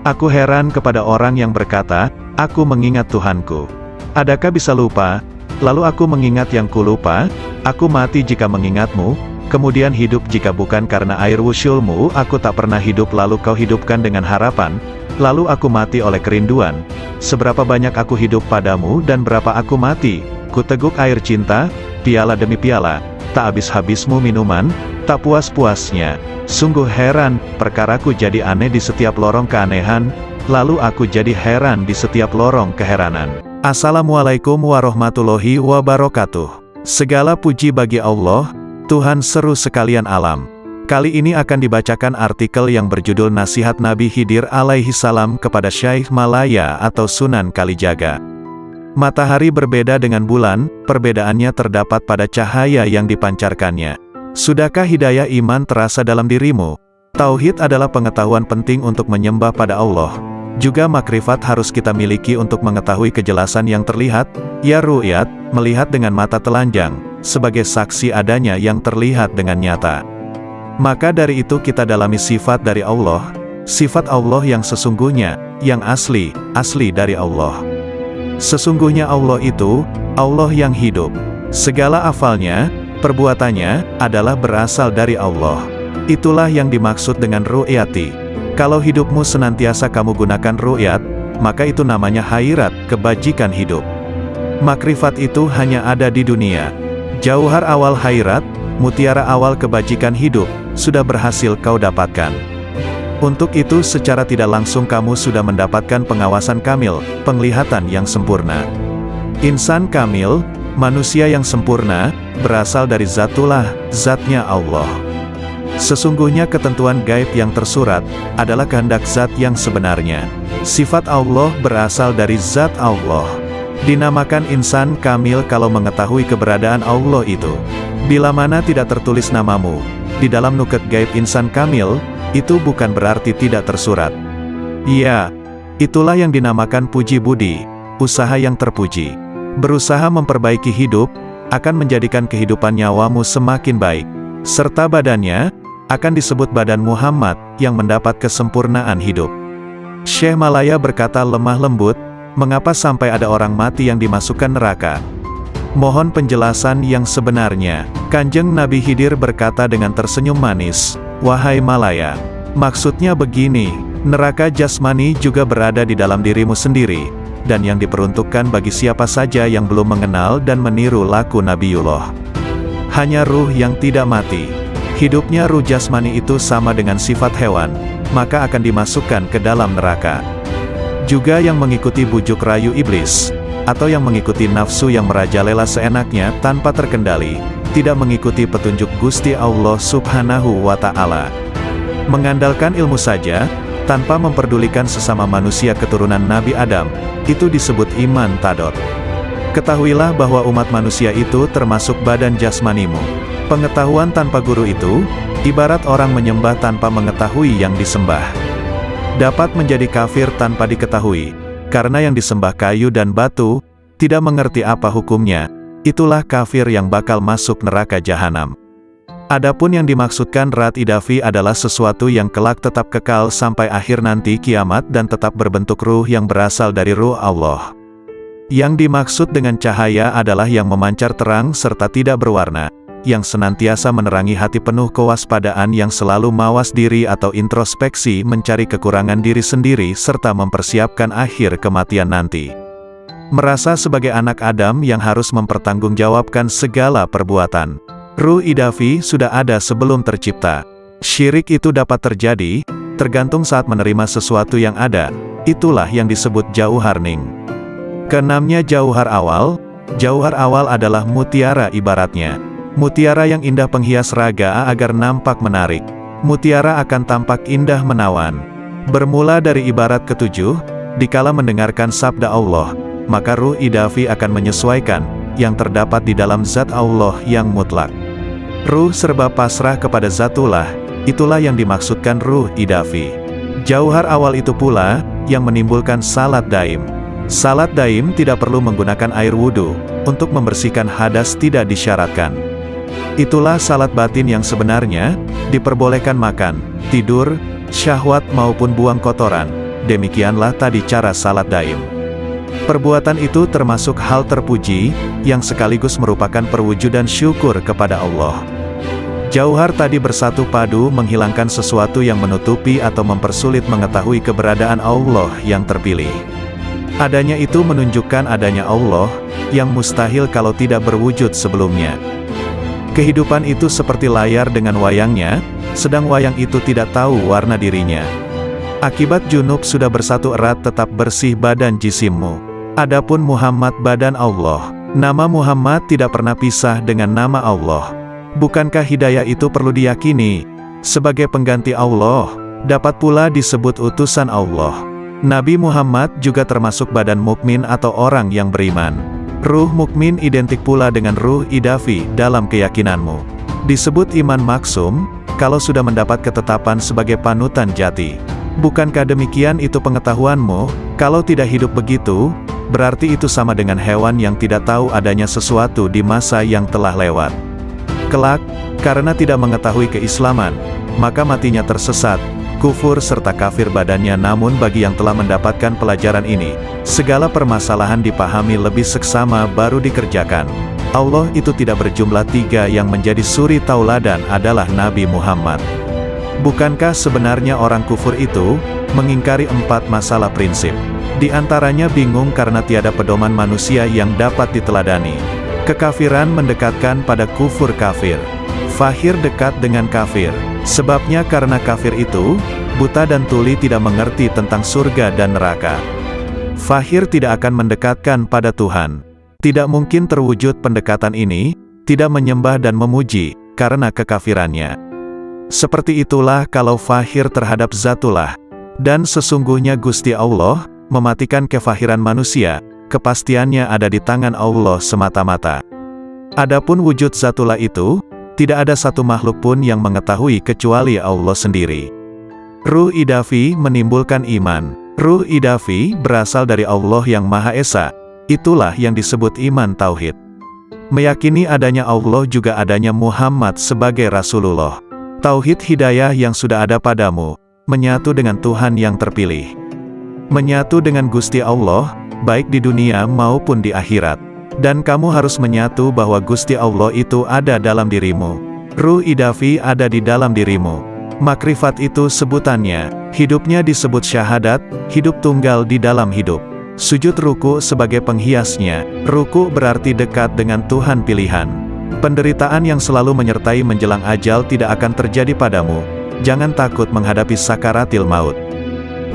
Aku heran kepada orang yang berkata, aku mengingat Tuhanku. Adakah bisa lupa? Lalu aku mengingat yang kulupa, aku mati jika mengingatmu, kemudian hidup jika bukan karena air wusyulmu, aku tak pernah hidup lalu kau hidupkan dengan harapan, lalu aku mati oleh kerinduan. Seberapa banyak aku hidup padamu dan berapa aku mati, ku teguk air cinta, piala demi piala, tak habis-habismu minuman, tak puas-puasnya. Sungguh heran, perkaraku jadi aneh di setiap lorong keanehan, lalu aku jadi heran di setiap lorong keheranan. Assalamualaikum warahmatullahi wabarakatuh. Segala puji bagi Allah, Tuhan seru sekalian alam. Kali ini akan dibacakan artikel yang berjudul Nasihat Nabi Khidir alaihi salam kepada Syekh Malaya atau Sunan Kalijaga. Matahari berbeda dengan bulan, perbedaannya terdapat pada cahaya yang dipancarkannya. Sudahkah hidayah iman terasa dalam dirimu? Tauhid adalah pengetahuan penting untuk menyembah pada Allah. Juga makrifat harus kita miliki untuk mengetahui kejelasan yang terlihat, ya ru'yat, melihat dengan mata telanjang, sebagai saksi adanya yang terlihat dengan nyata. Maka dari itu kita dalami sifat dari Allah, sifat Allah yang sesungguhnya, yang asli dari Allah. Sesungguhnya Allah itu, Allah yang hidup. Segala afalnya, perbuatannya, adalah berasal dari Allah. Itulah yang dimaksud dengan ru'yati. Kalau hidupmu senantiasa kamu gunakan ru'yat, maka itu namanya khairat, kebajikan hidup. Makrifat itu hanya ada di dunia. Jauhar awal khairat, mutiara awal kebajikan hidup, sudah berhasil kau dapatkan. Untuk itu secara tidak langsung kamu sudah mendapatkan pengawasan kamil, penglihatan yang sempurna. Insan kamil, manusia yang sempurna, berasal dari zatullah, zatnya Allah. Sesungguhnya ketentuan gaib yang tersurat, adalah kehendak zat yang sebenarnya. Sifat Allah berasal dari zat Allah. Dinamakan insan kamil kalau mengetahui keberadaan Allah itu. Bila mana tidak tertulis namamu di dalam nuket gaib insan kamil, itu bukan berarti tidak tersurat. Iya, itulah yang dinamakan puji budi, usaha yang terpuji. Berusaha memperbaiki hidup, akan menjadikan kehidupan nyawamu semakin baik. Serta badannya, akan disebut badan Muhammad, yang mendapat kesempurnaan hidup. Syekh Malaya berkata lemah lembut, mengapa sampai ada orang mati yang dimasukkan neraka? Mohon penjelasan yang sebenarnya. Kanjeng Nabi Khidir berkata dengan tersenyum manis, "Wahai Malaya, maksudnya begini, neraka jasmani juga berada di dalam dirimu sendiri, dan yang diperuntukkan bagi siapa saja yang belum mengenal dan meniru laku Nabiullah. Hanya ruh yang tidak mati. Hidupnya ruh jasmani itu sama dengan sifat hewan, maka akan dimasukkan ke dalam neraka. Juga yang mengikuti bujuk rayu iblis, atau yang mengikuti nafsu yang merajalela seenaknya tanpa terkendali, tidak mengikuti petunjuk Gusti Allah Subhanahu wa Ta'ala. Mengandalkan ilmu saja, tanpa memperdulikan sesama manusia keturunan Nabi Adam, itu disebut iman tadot. Ketahuilah bahwa umat manusia itu termasuk badan jasmanimu. Pengetahuan tanpa guru itu, ibarat orang menyembah tanpa mengetahui yang disembah. Dapat menjadi kafir tanpa diketahui, karena yang disembah kayu dan batu, tidak mengerti apa hukumnya, itulah kafir yang bakal masuk neraka jahanam. Adapun yang dimaksudkan Rat Idafi adalah sesuatu yang kelak tetap kekal sampai akhir nanti kiamat dan tetap berbentuk ruh yang berasal dari ruh Allah. Yang dimaksud dengan cahaya adalah yang memancar terang serta tidak berwarna, yang senantiasa menerangi hati penuh kewaspadaan yang selalu mawas diri atau introspeksi mencari kekurangan diri sendiri serta mempersiapkan akhir kematian nanti. Merasa sebagai anak Adam yang harus mempertanggungjawabkan segala perbuatan. Ruh idafi sudah ada sebelum tercipta. Syirik itu dapat terjadi, tergantung saat menerima sesuatu yang ada, itulah yang disebut jauhar ning. Keenamnya jauhar awal adalah mutiara ibaratnya. Mutiara yang indah penghias raga agar nampak menarik. Mutiara akan tampak indah menawan. Bermula dari ibarat ketujuh, dikala mendengarkan sabda Allah, maka ruh idafi akan menyesuaikan yang terdapat di dalam zat Allah yang mutlak. Ruh serba pasrah kepada zatullah, itulah yang dimaksudkan ruh idafi. Jauhar awal itu pula yang menimbulkan salat daim. Salat daim tidak perlu menggunakan air wudhu, untuk membersihkan hadas tidak disyaratkan. Itulah salat batin yang sebenarnya, diperbolehkan makan, tidur, syahwat maupun buang kotoran. Demikianlah tadi cara salat daim. Perbuatan itu termasuk hal terpuji, yang sekaligus merupakan perwujudan syukur kepada Allah. Jauhar tadi bersatu padu menghilangkan sesuatu yang menutupi atau mempersulit mengetahui keberadaan Allah yang terpilih. Adanya itu menunjukkan adanya Allah, yang mustahil kalau tidak berwujud sebelumnya. Kehidupan itu seperti layar dengan wayangnya, sedang wayang itu tidak tahu warna dirinya. Akibat junub sudah bersatu erat tetap bersih badan jisimmu. Adapun Muhammad badan Allah. Nama Muhammad tidak pernah pisah dengan nama Allah. Bukankah hidayah itu perlu diyakini? Sebagai pengganti Allah, dapat pula disebut utusan Allah. Nabi Muhammad juga termasuk badan mukmin atau orang yang beriman. Ruh mukmin identik pula dengan ruh idafi dalam keyakinanmu. Disebut iman maksum, kalau sudah mendapat ketetapan sebagai panutan jati. Bukankah demikian itu pengetahuanmu? Kalau tidak hidup begitu, berarti itu sama dengan hewan yang tidak tahu adanya sesuatu di masa yang telah lewat. Kelak, karena tidak mengetahui keislaman, maka matinya tersesat, kufur serta kafir badannya. Namun bagi yang telah mendapatkan pelajaran ini, segala permasalahan dipahami lebih seksama baru dikerjakan. Allah itu tidak berjumlah tiga, yang menjadi suri tauladan adalah Nabi Muhammad. Bukankah sebenarnya orang kufur itu mengingkari 4 masalah prinsip? Di antaranya bingung karena tiada pedoman manusia yang dapat diteladani. Kekafiran mendekatkan pada kufur kafir. Fahir dekat dengan kafir. Sebabnya karena kafir itu buta dan tuli, tidak mengerti tentang surga dan neraka. Fahir tidak akan mendekatkan pada Tuhan. Tidak mungkin terwujud pendekatan ini, tidak menyembah dan memuji, karena kekafirannya. Seperti itulah kalau fahir terhadap zatullah. Dan sesungguhnya Gusti Allah mematikan kefahiran manusia, kepastiannya ada di tangan Allah semata-mata. Adapun wujud zatullah itu, tidak ada satu makhluk pun yang mengetahui kecuali Allah sendiri. Ruh idafi menimbulkan iman. Ruh idafi berasal dari Allah yang Maha Esa. Itulah yang disebut iman tauhid. Meyakini adanya Allah juga adanya Muhammad sebagai Rasulullah. Tauhid hidayah yang sudah ada padamu, menyatu dengan Tuhan yang terpilih. Menyatu dengan Gusti Allah, baik di dunia maupun di akhirat. Dan kamu harus menyatu bahwa Gusti Allah itu ada dalam dirimu. Ruh idafi ada di dalam dirimu. Makrifat itu sebutannya, hidupnya disebut syahadat, hidup tunggal di dalam hidup. Sujud ruku sebagai penghiasnya, ruku berarti dekat dengan Tuhan pilihan. Penderitaan yang selalu menyertai menjelang ajal tidak akan terjadi padamu. Jangan takut menghadapi sakaratil maut.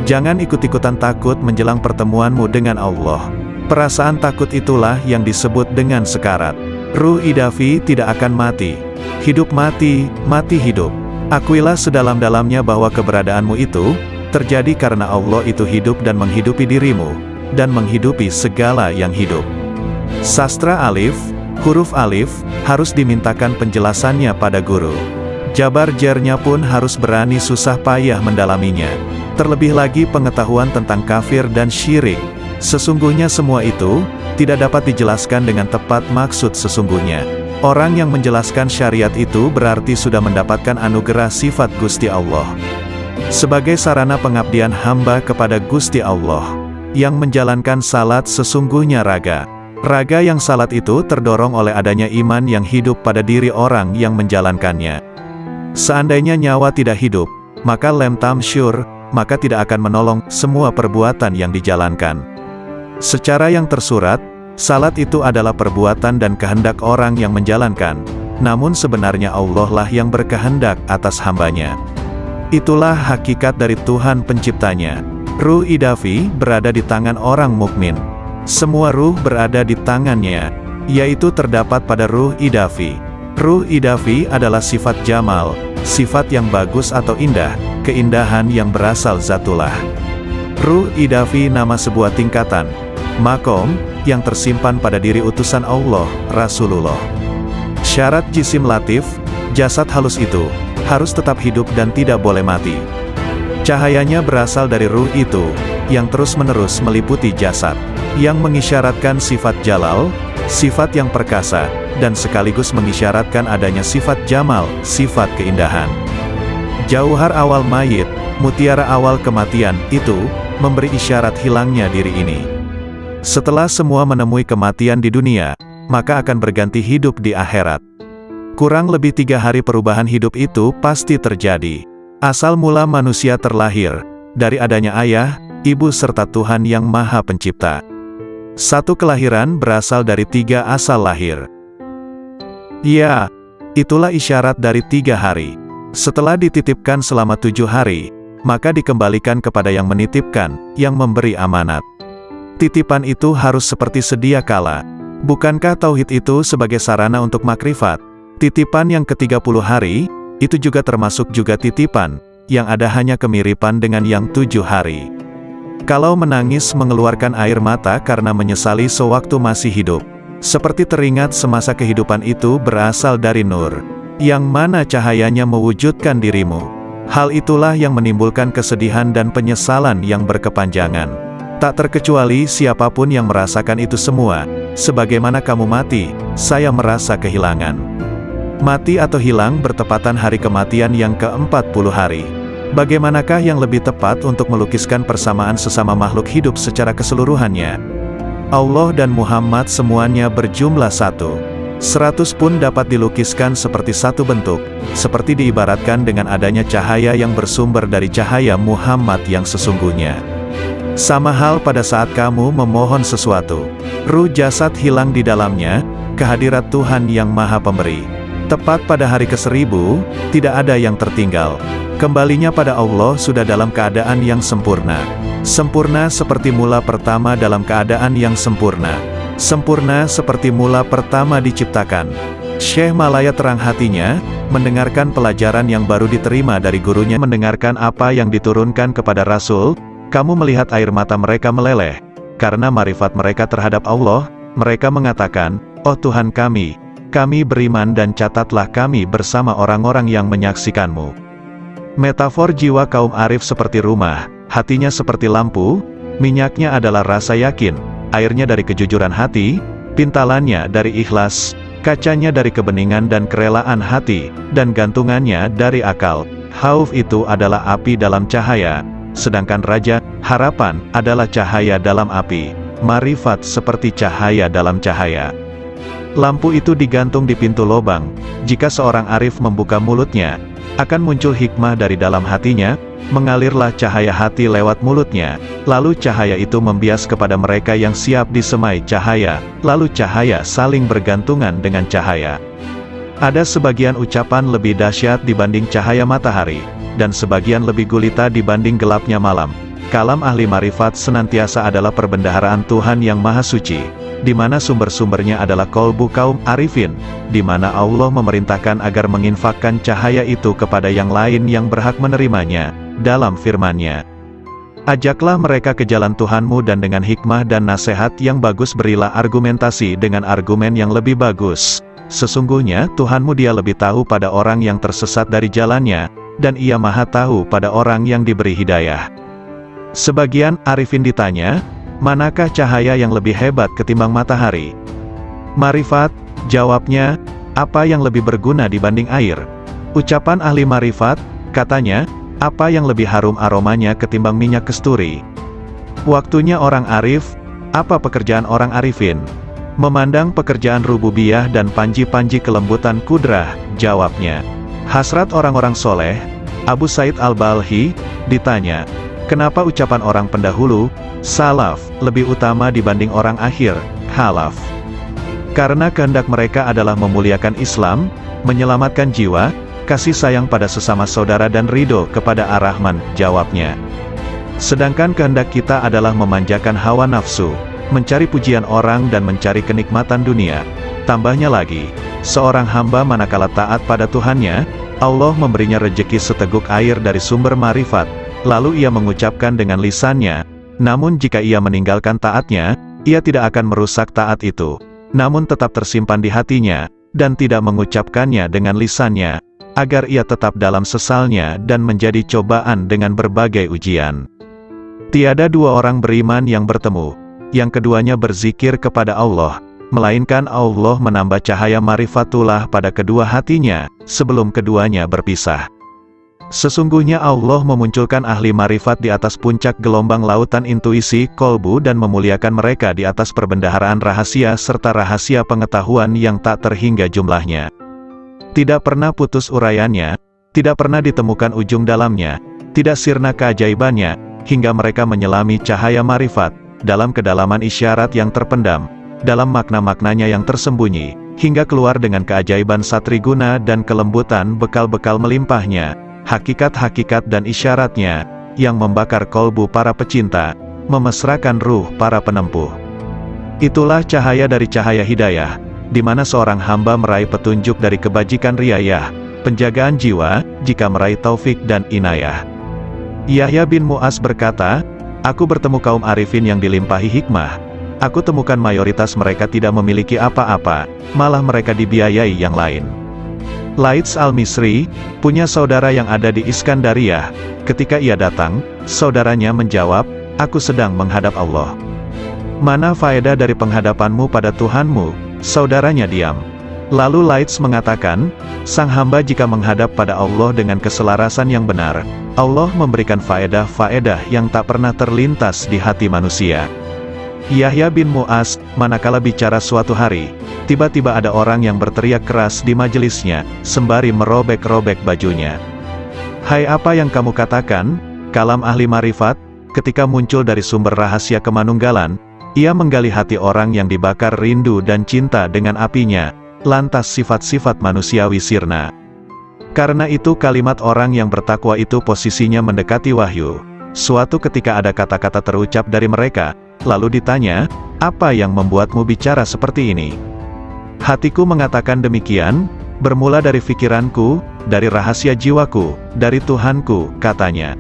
Jangan ikut-ikutan takut menjelang pertemuanmu dengan Allah. Perasaan takut itulah yang disebut dengan sekarat. Ruh idafi tidak akan mati. Hidup mati, mati hidup. Akuilah sedalam-dalamnya bahwa keberadaanmu itu terjadi karena Allah itu hidup dan menghidupi dirimu, dan menghidupi segala yang hidup. Sastra alif, huruf alif, harus dimintakan penjelasannya pada guru. Jabar jernya pun harus berani susah payah mendalaminya. Terlebih lagi pengetahuan tentang kafir dan syirik. Sesungguhnya semua itu tidak dapat dijelaskan dengan tepat maksud sesungguhnya. Orang yang menjelaskan syariat itu berarti sudah mendapatkan anugerah sifat Gusti Allah. Sebagai sarana pengabdian hamba kepada Gusti Allah, yang menjalankan salat sesungguhnya raga. Raga yang salat itu terdorong oleh adanya iman yang hidup pada diri orang yang menjalankannya. Seandainya nyawa tidak hidup, maka lem tamsyur, maka tidak akan menolong semua perbuatan yang dijalankan. Secara yang tersurat, salat itu adalah perbuatan dan kehendak orang yang menjalankan, namun sebenarnya Allah lah yang berkehendak atas hambanya. Itulah hakikat dari Tuhan penciptanya. Ruh idafi berada di tangan orang mukmin. Semua ruh berada di tangannya, yaitu terdapat pada ruh idafi. Ruh idafi adalah sifat jamal, sifat yang bagus atau indah, keindahan yang berasal zatullah. Ruh idafi nama sebuah tingkatan, makom, yang tersimpan pada diri utusan Allah, Rasulullah. Syarat jisim latif, jasad halus itu, harus tetap hidup dan tidak boleh mati. Cahayanya berasal dari ruh itu, yang terus-menerus meliputi jasad, yang mengisyaratkan sifat jalal, sifat yang perkasa, dan sekaligus mengisyaratkan adanya sifat jamal, sifat keindahan. Jauhar awal mayit, mutiara awal kematian, itu, memberi isyarat hilangnya diri ini. Setelah semua menemui kematian di dunia, maka akan berganti hidup di akhirat. Kurang lebih 3 hari perubahan hidup itu pasti terjadi. Asal mula manusia terlahir, dari adanya ayah, ibu serta Tuhan yang Maha Pencipta. Satu kelahiran berasal dari 3 asal lahir. Ya, itulah isyarat dari 3 hari. Setelah dititipkan selama 7 hari, maka dikembalikan kepada yang menitipkan, yang memberi amanat. Titipan itu harus seperti sedia kala. Bukankah tauhid itu sebagai sarana untuk makrifat? Titipan yang ke-30 hari, itu juga termasuk juga titipan, yang ada hanya kemiripan dengan yang 7 hari. Kalau menangis mengeluarkan air mata karena menyesali sewaktu masih hidup, seperti teringat semasa kehidupan itu berasal dari nur, yang mana cahayanya mewujudkan dirimu. Hal itulah yang menimbulkan kesedihan dan penyesalan yang berkepanjangan. Tak terkecuali siapapun yang merasakan itu semua. Sebagaimana kamu mati, saya merasa kehilangan. Mati atau hilang bertepatan hari kematian yang ke-40 hari. Bagaimanakah yang lebih tepat untuk melukiskan persamaan sesama makhluk hidup secara keseluruhannya? Allah dan Muhammad semuanya berjumlah 1. 100 pun dapat dilukiskan seperti satu bentuk, seperti diibaratkan dengan adanya cahaya yang bersumber dari cahaya Muhammad yang sesungguhnya. Sama hal pada saat kamu memohon sesuatu, ruh jasad hilang di dalamnya, kehadirat Tuhan yang Maha Pemberi. Tepat pada hari ke-1000, tidak ada yang tertinggal. Kembalinya pada Allah sudah dalam keadaan yang sempurna. Sempurna seperti mula pertama dalam keadaan yang sempurna. Sempurna seperti mula pertama diciptakan. Syekh Malaya terang hatinya, mendengarkan pelajaran yang baru diterima dari gurunya, mendengarkan apa yang diturunkan kepada Rasul. Kamu melihat air mata mereka meleleh, karena marifat mereka terhadap Allah. Mereka mengatakan, "Oh Tuhan kami beriman dan catatlah kami bersama orang-orang yang menyaksikanmu." Metafor jiwa kaum arif seperti rumah, hatinya seperti lampu, minyaknya adalah rasa yakin, airnya dari kejujuran hati, pintalannya dari ikhlas, kacanya dari kebeningan dan kerelaan hati, dan gantungannya dari akal. Khauf itu adalah api dalam cahaya, sedangkan raja, harapan, adalah cahaya dalam api. marifat seperti cahaya dalam cahaya. Lampu itu digantung di pintu lobang. Jika seorang arif membuka mulutnya, akan muncul hikmah dari dalam hatinya, mengalirlah cahaya hati lewat mulutnya, lalu cahaya itu membias kepada mereka yang siap disemai cahaya, lalu cahaya saling bergantungan dengan cahaya. Ada sebagian ucapan lebih dahsyat dibanding cahaya matahari, dan sebagian lebih gulita dibanding gelapnya malam. Kalam ahli marifat senantiasa adalah perbendaharaan Tuhan yang Maha Suci, di mana sumber-sumbernya adalah kolbu kaum arifin, di mana Allah memerintahkan agar menginfakkan cahaya itu kepada yang lain yang berhak menerimanya, dalam firman-Nya. Ajaklah mereka ke jalan Tuhanmu dan dengan hikmah dan nasihat yang bagus berilah argumentasi dengan argumen yang lebih bagus. Sesungguhnya Tuhanmu Dia lebih tahu pada orang yang tersesat dari jalannya, dan Ia Maha tahu pada orang yang diberi hidayah. Sebagian arifin ditanya, manakah cahaya yang lebih hebat ketimbang matahari? Marifat, jawabnya, apa yang lebih berguna dibanding air? Ucapan ahli marifat, katanya, apa yang lebih harum aromanya ketimbang minyak kesturi? Waktunya orang arif, apa pekerjaan orang arifin? Memandang pekerjaan rububiyah dan panji-panji kelembutan kudrah, jawabnya. Hasrat orang-orang soleh, Abu Said Al-Balhi, ditanya, kenapa ucapan orang pendahulu, salaf, lebih utama dibanding orang akhir, khalaf? Karena kehendak mereka adalah memuliakan Islam, menyelamatkan jiwa, kasih sayang pada sesama saudara dan ridho kepada Ar-Rahman, jawabnya. Sedangkan kehendak kita adalah memanjakan hawa nafsu, mencari pujian orang dan mencari kenikmatan dunia. Tambahnya lagi, seorang hamba manakala taat pada Tuhannya, Allah memberinya rejeki seteguk air dari sumber marifat, lalu ia mengucapkan dengan lisannya, namun jika ia meninggalkan taatnya, ia tidak akan merusak taat itu, namun tetap tersimpan di hatinya, dan tidak mengucapkannya dengan lisannya, agar ia tetap dalam sesalnya dan menjadi cobaan dengan berbagai ujian. Tiada dua orang beriman yang bertemu, yang keduanya berzikir kepada Allah, melainkan Allah menambah cahaya marifatullah pada kedua hatinya, sebelum keduanya berpisah. Sesungguhnya Allah memunculkan ahli marifat di atas puncak gelombang lautan intuisi, kolbu dan memuliakan mereka di atas perbendaharaan rahasia serta rahasia pengetahuan yang tak terhingga jumlahnya. Tidak pernah putus uraiannya, tidak pernah ditemukan ujung dalamnya, tidak sirna keajaibannya, hingga mereka menyelami cahaya marifat, dalam kedalaman isyarat yang terpendam, dalam makna-maknanya yang tersembunyi, hingga keluar dengan keajaiban satriguna dan kelembutan bekal-bekal melimpahnya, hakikat-hakikat dan isyaratnya, yang membakar kolbu para pecinta, memesrakan ruh para penempuh. Itulah cahaya dari cahaya hidayah, di mana seorang hamba meraih petunjuk dari kebajikan riayah, penjagaan jiwa, jika meraih taufik dan inayah. Yahya bin Mu'az berkata, aku bertemu kaum arifin yang dilimpahi hikmah. Aku temukan mayoritas mereka tidak memiliki apa-apa, malah mereka dibiayai yang lain. Laits al-Misri, punya saudara yang ada di Iskandariyah. Ketika ia datang, saudaranya menjawab, aku sedang menghadap Allah. Mana faedah dari penghadapanmu pada Tuhanmu? Saudaranya diam. Lalu Laits mengatakan, sang hamba jika menghadap pada Allah dengan keselarasan yang benar, Allah memberikan faedah-faedah yang tak pernah terlintas di hati manusia. Yahya bin Mu'az, manakala bicara suatu hari, tiba-tiba ada orang yang berteriak keras di majelisnya, sembari merobek-robek bajunya. Hai, apa yang kamu katakan? Kalam ahli marifat, ketika muncul dari sumber rahasia kemanunggalan, ia menggali hati orang yang dibakar rindu dan cinta dengan apinya, lantas sifat-sifat manusiawi sirna. Karena itu kalimat orang yang bertakwa itu posisinya mendekati wahyu. Suatu ketika ada kata-kata terucap dari mereka, lalu ditanya, apa yang membuatmu bicara seperti ini? Hatiku mengatakan demikian, bermula dari pikiranku, dari rahasia jiwaku, dari Tuhanku, katanya.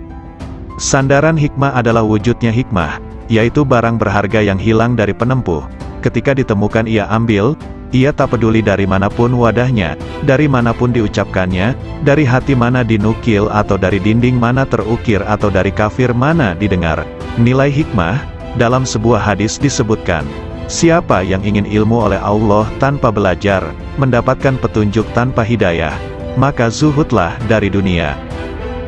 Sandaran hikmah adalah wujudnya hikmah, yaitu barang berharga yang hilang dari penempuh. Ketika ditemukan ia ambil, ia tak peduli dari manapun wadahnya, dari manapun diucapkannya, dari hati mana dinukil atau dari dinding mana terukir atau dari kafir mana didengar. Nilai hikmah, dalam sebuah hadis disebutkan, siapa yang ingin ilmu oleh Allah tanpa belajar, mendapatkan petunjuk tanpa hidayah, maka zuhudlah dari dunia.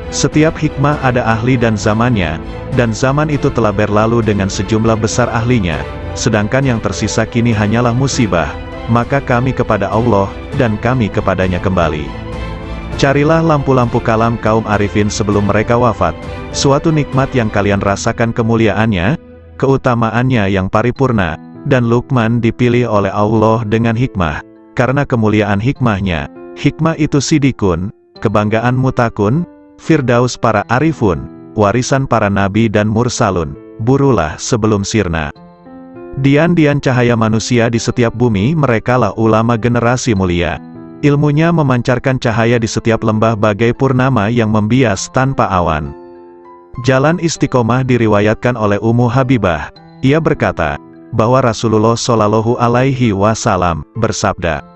Setiap hikmah ada ahli dan zamannya, dan zaman itu telah berlalu dengan sejumlah besar ahlinya, sedangkan yang tersisa kini hanyalah musibah, maka kami kepada Allah, dan kami kepadanya kembali. Carilah lampu-lampu kalam kaum arifin sebelum mereka wafat, suatu nikmat yang kalian rasakan kemuliaannya, keutamaannya yang paripurna, dan Luqman dipilih oleh Allah dengan hikmah, karena kemuliaan hikmahnya. Hikmah itu sidikun, kebanggaan mutakun, firdaus para arifun, warisan para nabi dan mursalun, burulah sebelum sirna. Dian-dian cahaya manusia di setiap bumi, merekalah ulama generasi mulia. Ilmunya memancarkan cahaya di setiap lembah bagai purnama yang membias tanpa awan. Jalan istiqomah diriwayatkan oleh Ummu Habibah. Ia berkata, bahwa Rasulullah Shallallahu Alaihi Wasallam bersabda,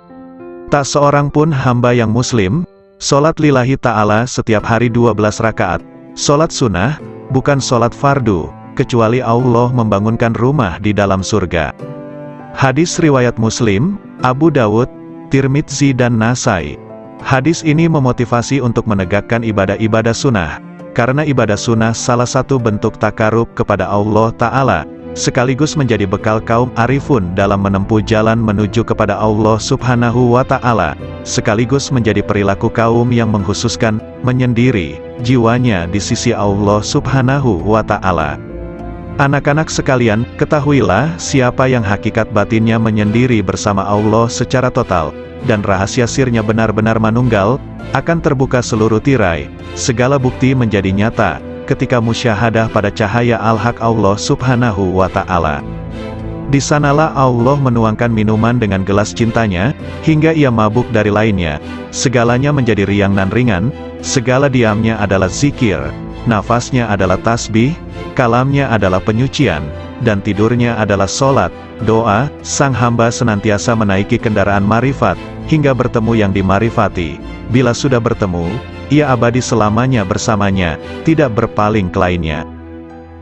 tak seorang pun hamba yang muslim, sholat lillahi ta'ala setiap hari 12 rakaat, sholat sunnah, bukan sholat fardu, kecuali Allah membangunkan rumah di dalam surga. Hadis riwayat Muslim, Abu Dawud, Tirmidzi dan Nasai. Hadis ini memotivasi untuk menegakkan ibadah-ibadah sunnah, karena ibadah sunnah salah satu bentuk takarub kepada Allah Ta'ala, sekaligus menjadi bekal kaum arifun dalam menempuh jalan menuju kepada Allah Subhanahu wa Ta'ala, sekaligus menjadi perilaku kaum yang mengkhususkan, menyendiri, jiwanya di sisi Allah Subhanahu wa Ta'ala. Anak-anak sekalian, ketahuilah siapa yang hakikat batinnya menyendiri bersama Allah secara total, dan rahasia sirnya benar-benar manunggal, akan terbuka seluruh tirai, segala bukti menjadi nyata, ketika musyahadah pada cahaya al-haq Allah Subhanahu wa Ta'ala. Di sanalah Allah menuangkan minuman dengan gelas cintanya, hingga ia mabuk dari lainnya, segalanya menjadi riang dan ringan, segala diamnya adalah zikir, nafasnya adalah tasbih, kalamnya adalah penyucian, dan tidurnya adalah sholat, doa. Sang hamba senantiasa menaiki kendaraan marifat, hingga bertemu yang dimarifati. Bila sudah bertemu, ia abadi selamanya bersamanya, tidak berpaling ke lainnya.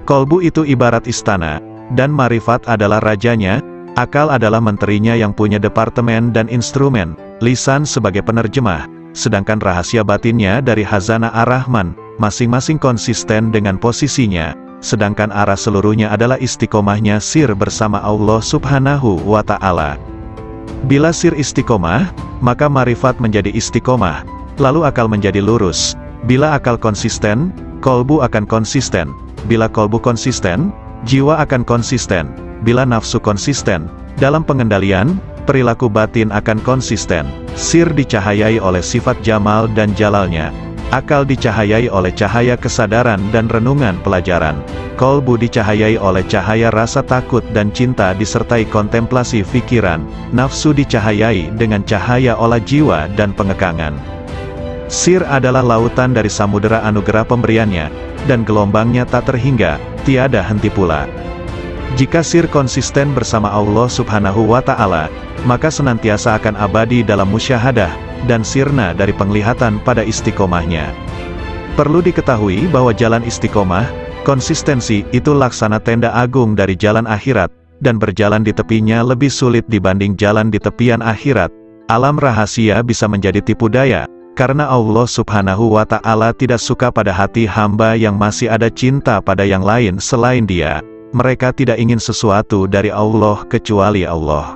Kolbu itu ibarat istana, dan marifat adalah rajanya, akal adalah menterinya yang punya departemen dan instrumen, lisan sebagai penerjemah, sedangkan rahasia batinnya dari Hazanah Ar-Rahman, masing-masing konsisten dengan posisinya, sedangkan arah seluruhnya adalah istiqomahnya sir bersama Allah Subhanahu wa Ta'ala. Bila sir istiqomah, maka marifat menjadi istiqomah, lalu akal menjadi lurus. Bila akal konsisten, kolbu akan konsisten. Bila kolbu konsisten, jiwa akan konsisten. Bila nafsu konsisten, dalam pengendalian, perilaku batin akan konsisten. Sir dicahayai oleh sifat jamal dan jalalnya. Akal dicahayai oleh cahaya kesadaran dan renungan pelajaran. Kolbu dicahayai oleh cahaya rasa takut dan cinta disertai kontemplasi fikiran. Nafsu dicahayai dengan cahaya olah jiwa dan pengekangan. Sir adalah lautan dari samudera anugerah pemberiannya, dan gelombangnya tak terhingga, tiada henti pula. Jika sir konsisten bersama Allah Subhanahu wa Ta'ala, maka senantiasa akan abadi dalam musyahadah, dan sirna dari penglihatan pada istiqomahnya. Perlu diketahui bahwa jalan istiqomah, konsistensi itu laksana tenda agung dari jalan akhirat, dan berjalan di tepinya lebih sulit dibanding jalan di tepian akhirat. Alam rahasia bisa menjadi tipu daya, karena Allah Subhanahu wa Ta'ala tidak suka pada hati hamba yang masih ada cinta pada yang lain selain Dia. Mereka tidak ingin sesuatu dari Allah kecuali Allah.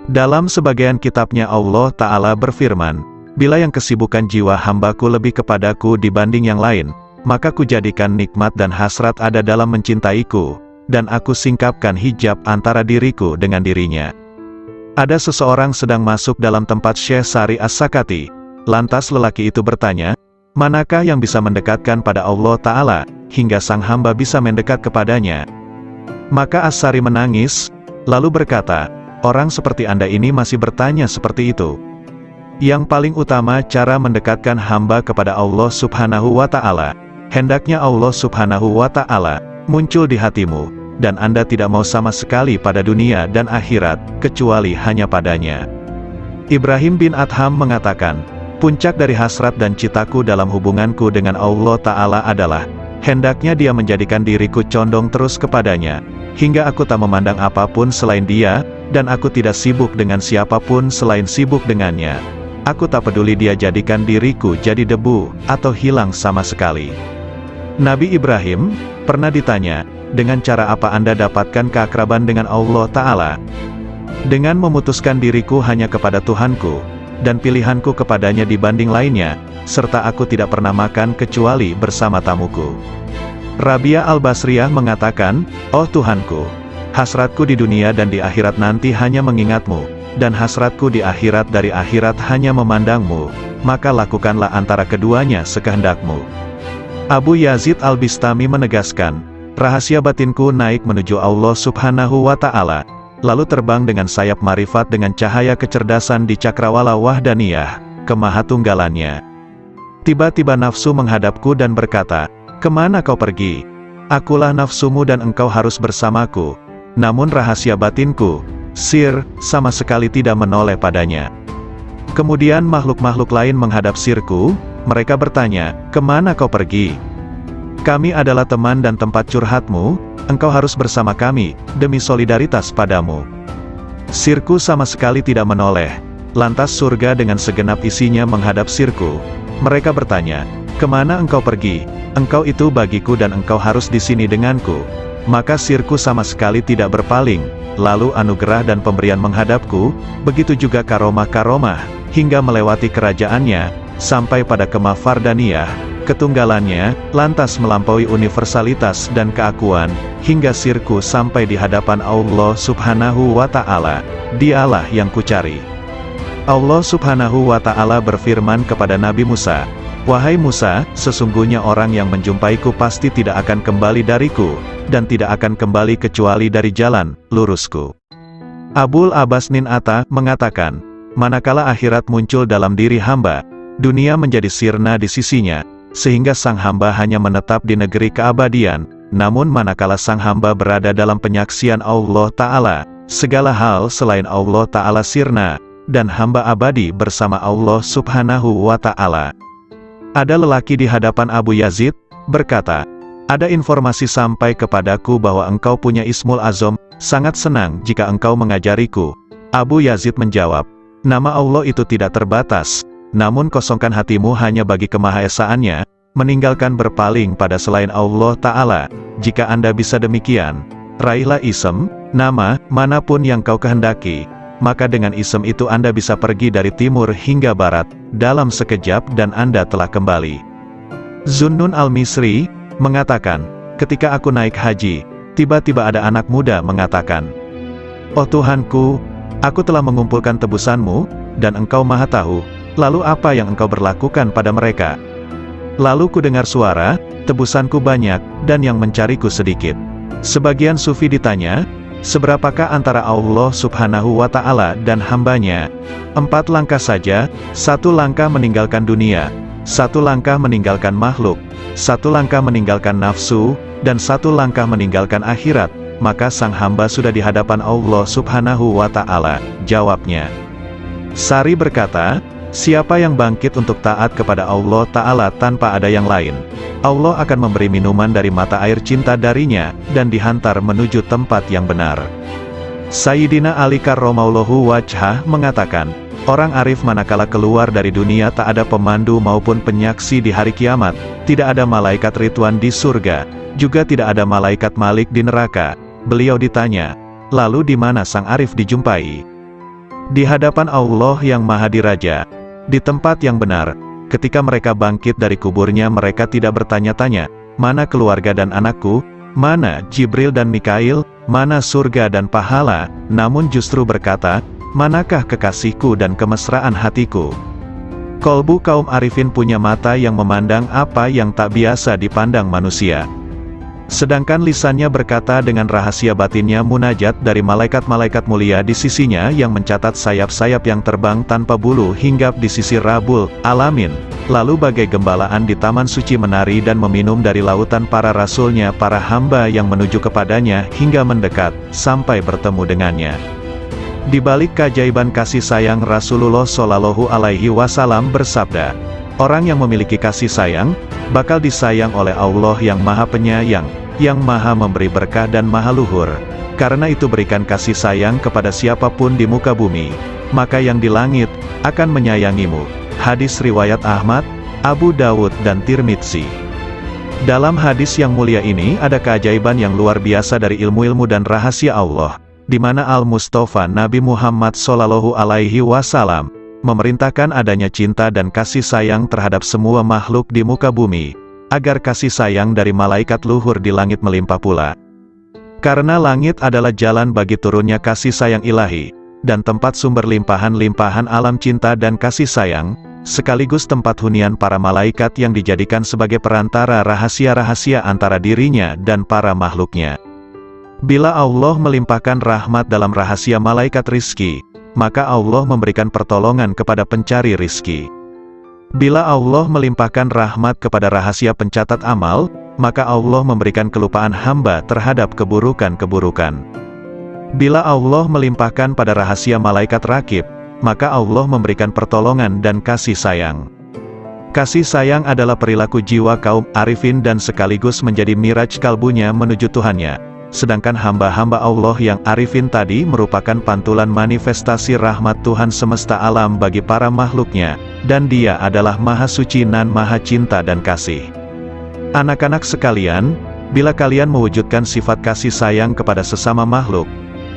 Dalam sebagian kitabnya Allah Ta'ala berfirman, bila yang kesibukan jiwa hambaku lebih kepadaku dibanding yang lain, maka kujadikan nikmat dan hasrat ada dalam mencintaiku, dan aku singkapkan hijab antara diriku dengan dirinya. Ada seseorang sedang masuk dalam tempat Syekh Sari As-Sakati, lantas lelaki itu bertanya, manakah yang bisa mendekatkan pada Allah Ta'ala, hingga sang hamba bisa mendekat kepadanya? Maka As-Sari menangis, lalu berkata, orang seperti Anda ini masih bertanya seperti itu. Yang paling utama cara mendekatkan hamba kepada Allah Subhanahu wa Ta'ala, hendaknya Allah Subhanahu wa Ta'ala muncul di hatimu, dan Anda tidak mau sama sekali pada dunia dan akhirat, kecuali hanya padanya. Ibrahim bin Adham mengatakan, puncak dari hasrat dan citaku dalam hubunganku dengan Allah Ta'ala adalah, hendaknya Dia menjadikan diriku condong terus kepadanya, hingga aku tak memandang apapun selain Dia, dan aku tidak sibuk dengan siapapun selain sibuk dengannya. Aku tak peduli Dia jadikan diriku jadi debu, atau hilang sama sekali. Nabi Ibrahim pernah ditanya, dengan cara apa Anda dapatkan keakraban dengan Allah Ta'ala? Dengan memutuskan diriku hanya kepada Tuhanku, dan pilihanku kepadanya dibanding lainnya, serta aku tidak pernah makan kecuali bersama tamuku. Rabia al-Basriyah mengatakan, "Oh Tuhanku, hasratku di dunia dan di akhirat nanti hanya mengingatmu, dan hasratku di akhirat dari akhirat hanya memandangmu, maka lakukanlah antara keduanya sekehendakmu." Abu Yazid al-Bistami menegaskan, rahasia batinku naik menuju Allah Subhanahu wa Ta'ala, lalu terbang dengan sayap marifat dengan cahaya kecerdasan di cakrawala wahdaniyah, kemahatunggalannya. Tiba-tiba nafsu menghadapku dan berkata, "Kemana kau pergi? Akulah nafsumu dan engkau harus bersamaku." Namun rahasia batinku, sir, sama sekali tidak menoleh padanya. Kemudian makhluk-makhluk lain menghadap sirku, mereka bertanya, "Kemana kau pergi? Kami adalah teman dan tempat curhatmu, engkau harus bersama kami, demi solidaritas padamu." Sirku sama sekali tidak menoleh. Lantas surga dengan segenap isinya menghadap sirku. Mereka bertanya, "Kemana engkau pergi? Engkau itu bagiku dan engkau harus di sini denganku." Maka sirku sama sekali tidak berpaling, lalu anugerah dan pemberian menghadapku, begitu juga karomah-karomah, hingga melewati kerajaannya, sampai pada kemah fardaniyah, ketunggalannya, lantas melampaui universalitas dan keakuan, hingga sirku sampai di hadapan Allah Subhanahu wa Ta'ala. Dialah yang kucari. Allah Subhanahu wa Ta'ala berfirman kepada Nabi Musa, "Wahai Musa, sesungguhnya orang yang menjumpaiku pasti tidak akan kembali dariku, dan tidak akan kembali kecuali dari jalan lurusku." Abul Abbas Nin Atta mengatakan, manakala akhirat muncul dalam diri hamba, dunia menjadi sirna di sisinya, sehingga sang hamba hanya menetap di negeri keabadian. Namun manakala sang hamba berada dalam penyaksian Allah Ta'ala, segala hal selain Allah Ta'ala sirna, dan hamba abadi bersama Allah Subhanahu wa Ta'ala. Ada lelaki di hadapan Abu Yazid, berkata, "Ada informasi sampai kepadaku bahwa engkau punya Ismul Azam, sangat senang jika engkau mengajariku." Abu Yazid menjawab, "Nama Allah itu tidak terbatas, namun kosongkan hatimu hanya bagi kemahaesaannya, meninggalkan berpaling pada selain Allah Ta'ala. Jika Anda bisa demikian, raihlah ism, nama, manapun yang kau kehendaki. Maka dengan ism itu Anda bisa pergi dari timur hingga barat, dalam sekejap dan Anda telah kembali." Zunnun al-Misri mengatakan, "Ketika aku naik haji, tiba-tiba ada anak muda mengatakan, 'Oh Tuhanku, aku telah mengumpulkan tebusanmu, dan engkau maha tahu, lalu apa yang engkau berlakukan pada mereka?' Lalu ku dengar suara, 'Tebusanku banyak, dan yang mencariku sedikit.'" Sebagian sufi ditanya, "Seberapakah antara Allah Subhanahu wa Ta'ala dan hambanya?" 4 langkah saja, 1 langkah meninggalkan dunia, 1 langkah meninggalkan makhluk, 1 langkah meninggalkan nafsu, dan 1 langkah meninggalkan akhirat, maka sang hamba sudah di hadapan Allah Subhanahu wa Ta'ala. Jawabnya, Sari berkata, "Siapa yang bangkit untuk taat kepada Allah Ta'ala tanpa ada yang lain, Allah akan memberi minuman dari mata air cinta darinya, dan dihantar menuju tempat yang benar." Sayyidina Ali karramallahu wajhah mengatakan, orang arif manakala keluar dari dunia tak ada pemandu maupun penyaksi di hari kiamat, tidak ada malaikat Ridwan di surga, juga tidak ada malaikat Malik di neraka. Beliau ditanya, lalu di mana sang arif dijumpai? Di hadapan Allah yang Maha Diraja, di tempat yang benar. Ketika mereka bangkit dari kuburnya, mereka tidak bertanya-tanya, "Mana keluarga dan anakku? Mana Jibril dan Mikail? Mana surga dan pahala?" Namun justru berkata, "Manakah kekasihku dan kemesraan hatiku?" Kolbu kaum arifin punya mata yang memandang apa yang tak biasa dipandang manusia. Sedangkan lisannya berkata dengan rahasia batinnya munajat dari malaikat-malaikat mulia di sisinya yang mencatat sayap-sayap yang terbang tanpa bulu hinggap di sisi Rabbul Alamin. Lalu bagai gembalaan di taman suci menari dan meminum dari lautan para rasulnya, para hamba yang menuju kepadanya hingga mendekat, sampai bertemu dengannya. Di balik keajaiban kasih sayang, Rasulullah Shallallahu Alaihi Wasallam bersabda, orang yang memiliki kasih sayang, bakal disayang oleh Allah yang Maha Penyayang, yang Maha Memberi berkah dan Maha Luhur. Karena itu berikan kasih sayang kepada siapapun di muka bumi, maka yang di langit akan menyayangimu. Hadis riwayat Ahmad, Abu Dawud dan Tirmidzi. Dalam hadis yang mulia ini ada keajaiban yang luar biasa dari ilmu-ilmu dan rahasia Allah, di mana Al-Mustafa Nabi Muhammad Shallallahu Alaihi Wasallam memerintahkan adanya cinta dan kasih sayang terhadap semua makhluk di muka bumi, agar kasih sayang dari malaikat luhur di langit melimpah pula. Karena langit adalah jalan bagi turunnya kasih sayang ilahi, dan tempat sumber limpahan-limpahan alam cinta dan kasih sayang, sekaligus tempat hunian para malaikat yang dijadikan sebagai perantara rahasia-rahasia antara dirinya dan para makhluknya. Bila Allah melimpahkan rahmat dalam rahasia malaikat rizki, maka Allah memberikan pertolongan kepada pencari rizki. Bila Allah melimpahkan rahmat kepada rahasia pencatat amal, maka Allah memberikan kelupaan hamba terhadap keburukan-keburukan. Bila Allah melimpahkan pada rahasia malaikat rakib, maka Allah memberikan pertolongan dan kasih sayang. Kasih sayang adalah perilaku jiwa kaum arifin dan sekaligus menjadi miraj kalbunya menuju Tuhannya. Sedangkan hamba-hamba Allah yang arifin tadi merupakan pantulan manifestasi rahmat Tuhan semesta alam bagi para makhluknya, dan Dia adalah Maha Suci dan Maha Cinta dan Kasih. Anak-anak sekalian, bila kalian mewujudkan sifat kasih sayang kepada sesama makhluk,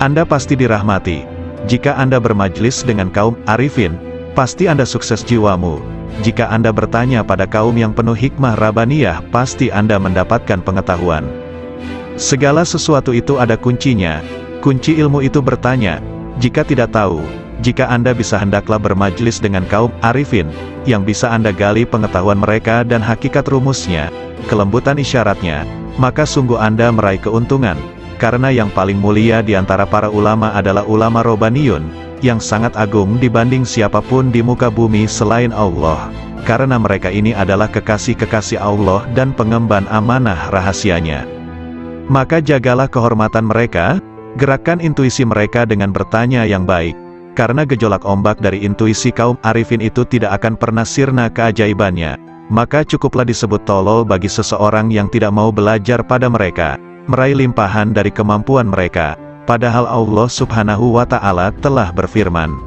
Anda pasti dirahmati. Jika Anda bermajlis dengan kaum arifin, pasti Anda sukses jiwamu. Jika Anda bertanya pada kaum yang penuh hikmah Rabbaniyah, pasti Anda mendapatkan pengetahuan. Segala sesuatu itu ada kuncinya. Kunci ilmu itu bertanya. Jika tidak tahu, jika Anda bisa hendaklah bermajlis dengan kaum arifin, yang bisa Anda gali pengetahuan mereka dan hakikat rumusnya, kelembutan isyaratnya, maka sungguh Anda meraih keuntungan. Karena yang paling mulia di antara para ulama adalah ulama Robbaniyun, yang sangat agung dibanding siapapun di muka bumi selain Allah. Karena mereka ini adalah kekasih-kekasih Allah dan pengemban amanah rahasianya. Maka jagalah kehormatan mereka, gerakkan intuisi mereka dengan bertanya yang baik. Karena gejolak ombak dari intuisi kaum arifin itu tidak akan pernah sirna keajaibannya. Maka cukuplah disebut tolol bagi seseorang yang tidak mau belajar pada mereka, meraih limpahan dari kemampuan mereka, padahal Allah Subhanahu wa Ta'ala telah berfirman,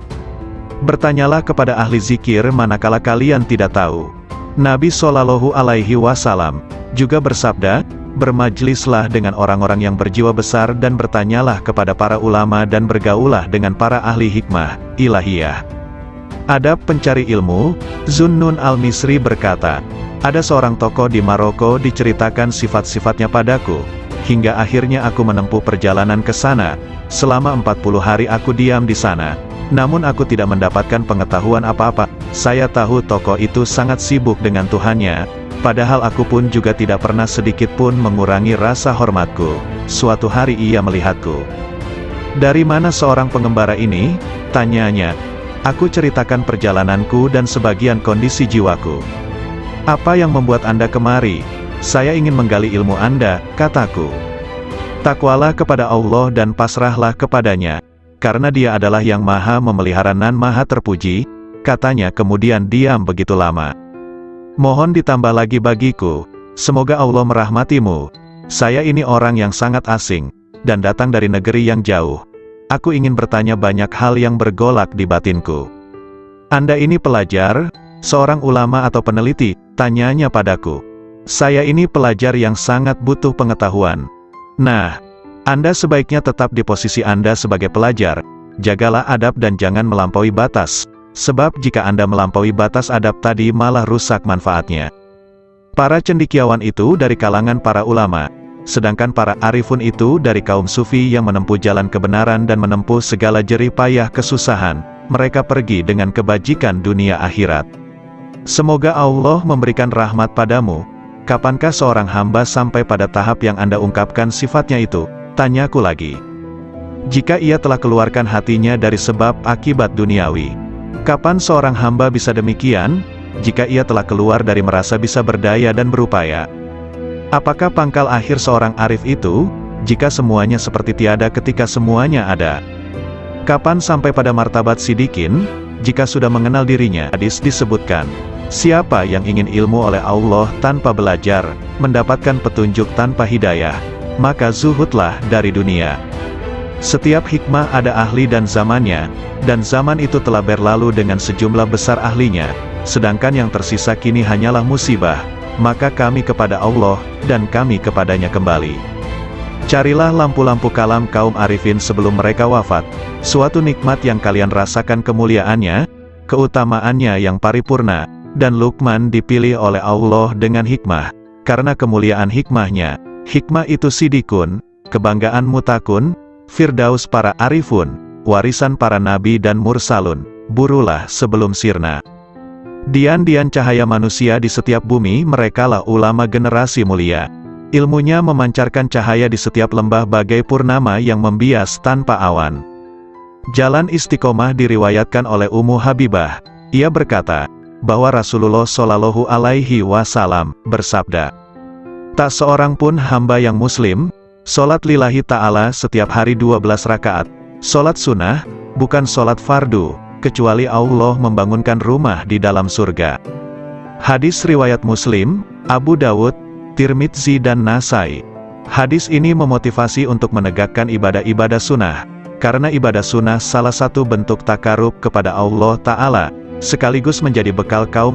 "Bertanyalah kepada ahli zikir manakala kalian tidak tahu." Nabi Shallallahu Alaihi Wasallam juga bersabda, "Bermajlislah dengan orang-orang yang berjiwa besar dan bertanyalah kepada para ulama dan bergaulah dengan para ahli hikmah ilahiyah." Adab pencari ilmu, Zunnun al-Misri berkata, "Ada seorang tokoh di Maroko diceritakan sifat-sifatnya padaku, hingga akhirnya aku menempuh perjalanan ke sana. Selama 40 hari aku diam di sana, namun aku tidak mendapatkan pengetahuan apa-apa. Saya tahu tokoh itu sangat sibuk dengan Tuhannya, padahal aku pun juga tidak pernah sedikit pun mengurangi rasa hormatku. Suatu hari ia melihatku." "Dari mana seorang pengembara ini?" tanyanya. "Aku ceritakan perjalananku dan sebagian kondisi jiwaku." "Apa yang membuat Anda kemari?" "Saya ingin menggali ilmu Anda," kataku. "Takwalah kepada Allah dan pasrahlah kepadanya, karena Dia adalah yang maha memelihara dan maha terpuji," katanya kemudian diam begitu lama. "Mohon ditambah lagi bagiku, semoga Allah merahmatimu. Saya ini orang yang sangat asing, dan datang dari negeri yang jauh. Aku ingin bertanya banyak hal yang bergolak di batinku." "Anda ini pelajar, seorang ulama atau peneliti?" tanyanya padaku. "Saya ini pelajar yang sangat butuh pengetahuan." "Nah, Anda sebaiknya tetap di posisi Anda sebagai pelajar. Jagalah adab dan jangan melampaui batas. Sebab jika Anda melampaui batas adab tadi malah rusak manfaatnya." Para cendekiawan itu dari kalangan para ulama, sedangkan para arifun itu dari kaum sufi yang menempuh jalan kebenaran dan menempuh segala jerih payah kesusahan. Mereka pergi dengan kebajikan dunia akhirat. Semoga Allah memberikan rahmat padamu. "Kapankah seorang hamba sampai pada tahap yang Anda ungkapkan sifatnya itu?" tanyaku lagi. "Jika ia telah keluarkan hatinya dari sebab akibat duniawi." "Kapan seorang hamba bisa demikian?" "Jika ia telah keluar dari merasa bisa berdaya dan berupaya." "Apakah pangkal akhir seorang arif itu?" "Jika semuanya seperti tiada ketika semuanya ada." "Kapan sampai pada martabat sidikin?" "Jika sudah mengenal dirinya." Hadis disebutkan, siapa yang ingin ilmu oleh Allah tanpa belajar, mendapatkan petunjuk tanpa hidayah, maka zuhudlah dari dunia. Setiap hikmah ada ahli dan zamannya, dan zaman itu telah berlalu dengan sejumlah besar ahlinya, sedangkan yang tersisa kini hanyalah musibah, maka kami kepada Allah, dan kami kepadanya kembali. Carilah lampu-lampu kalam kaum arifin sebelum mereka wafat, suatu nikmat yang kalian rasakan kemuliaannya, keutamaannya yang paripurna, dan Luqman dipilih oleh Allah dengan hikmah, karena kemuliaan hikmahnya. Hikmah itu sidikun, kebanggaan mutakun, firdaus para arifun, warisan para nabi dan mursalun, burulah sebelum sirna. Dian-dian cahaya manusia di setiap bumi, merekalah ulama generasi mulia. Ilmunya memancarkan cahaya di setiap lembah bagai purnama yang membias tanpa awan. Jalan istiqomah diriwayatkan oleh Ummu Habibah. Ia berkata, bahwa Rasulullah Shallallahu Alaihi Wasallam bersabda, tak seorang pun hamba yang muslim, sholat lillahi ta'ala setiap hari 12 rakaat, sholat sunnah, bukan sholat fardu, kecuali Allah membangunkan rumah di dalam surga. Hadis riwayat Muslim, Abu Dawud, Tirmidzi dan Nasai. Hadis ini memotivasi untuk menegakkan ibadah-ibadah sunnah, karena ibadah sunnah salah satu bentuk takarub kepada Allah Ta'ala, sekaligus menjadi bekal kaum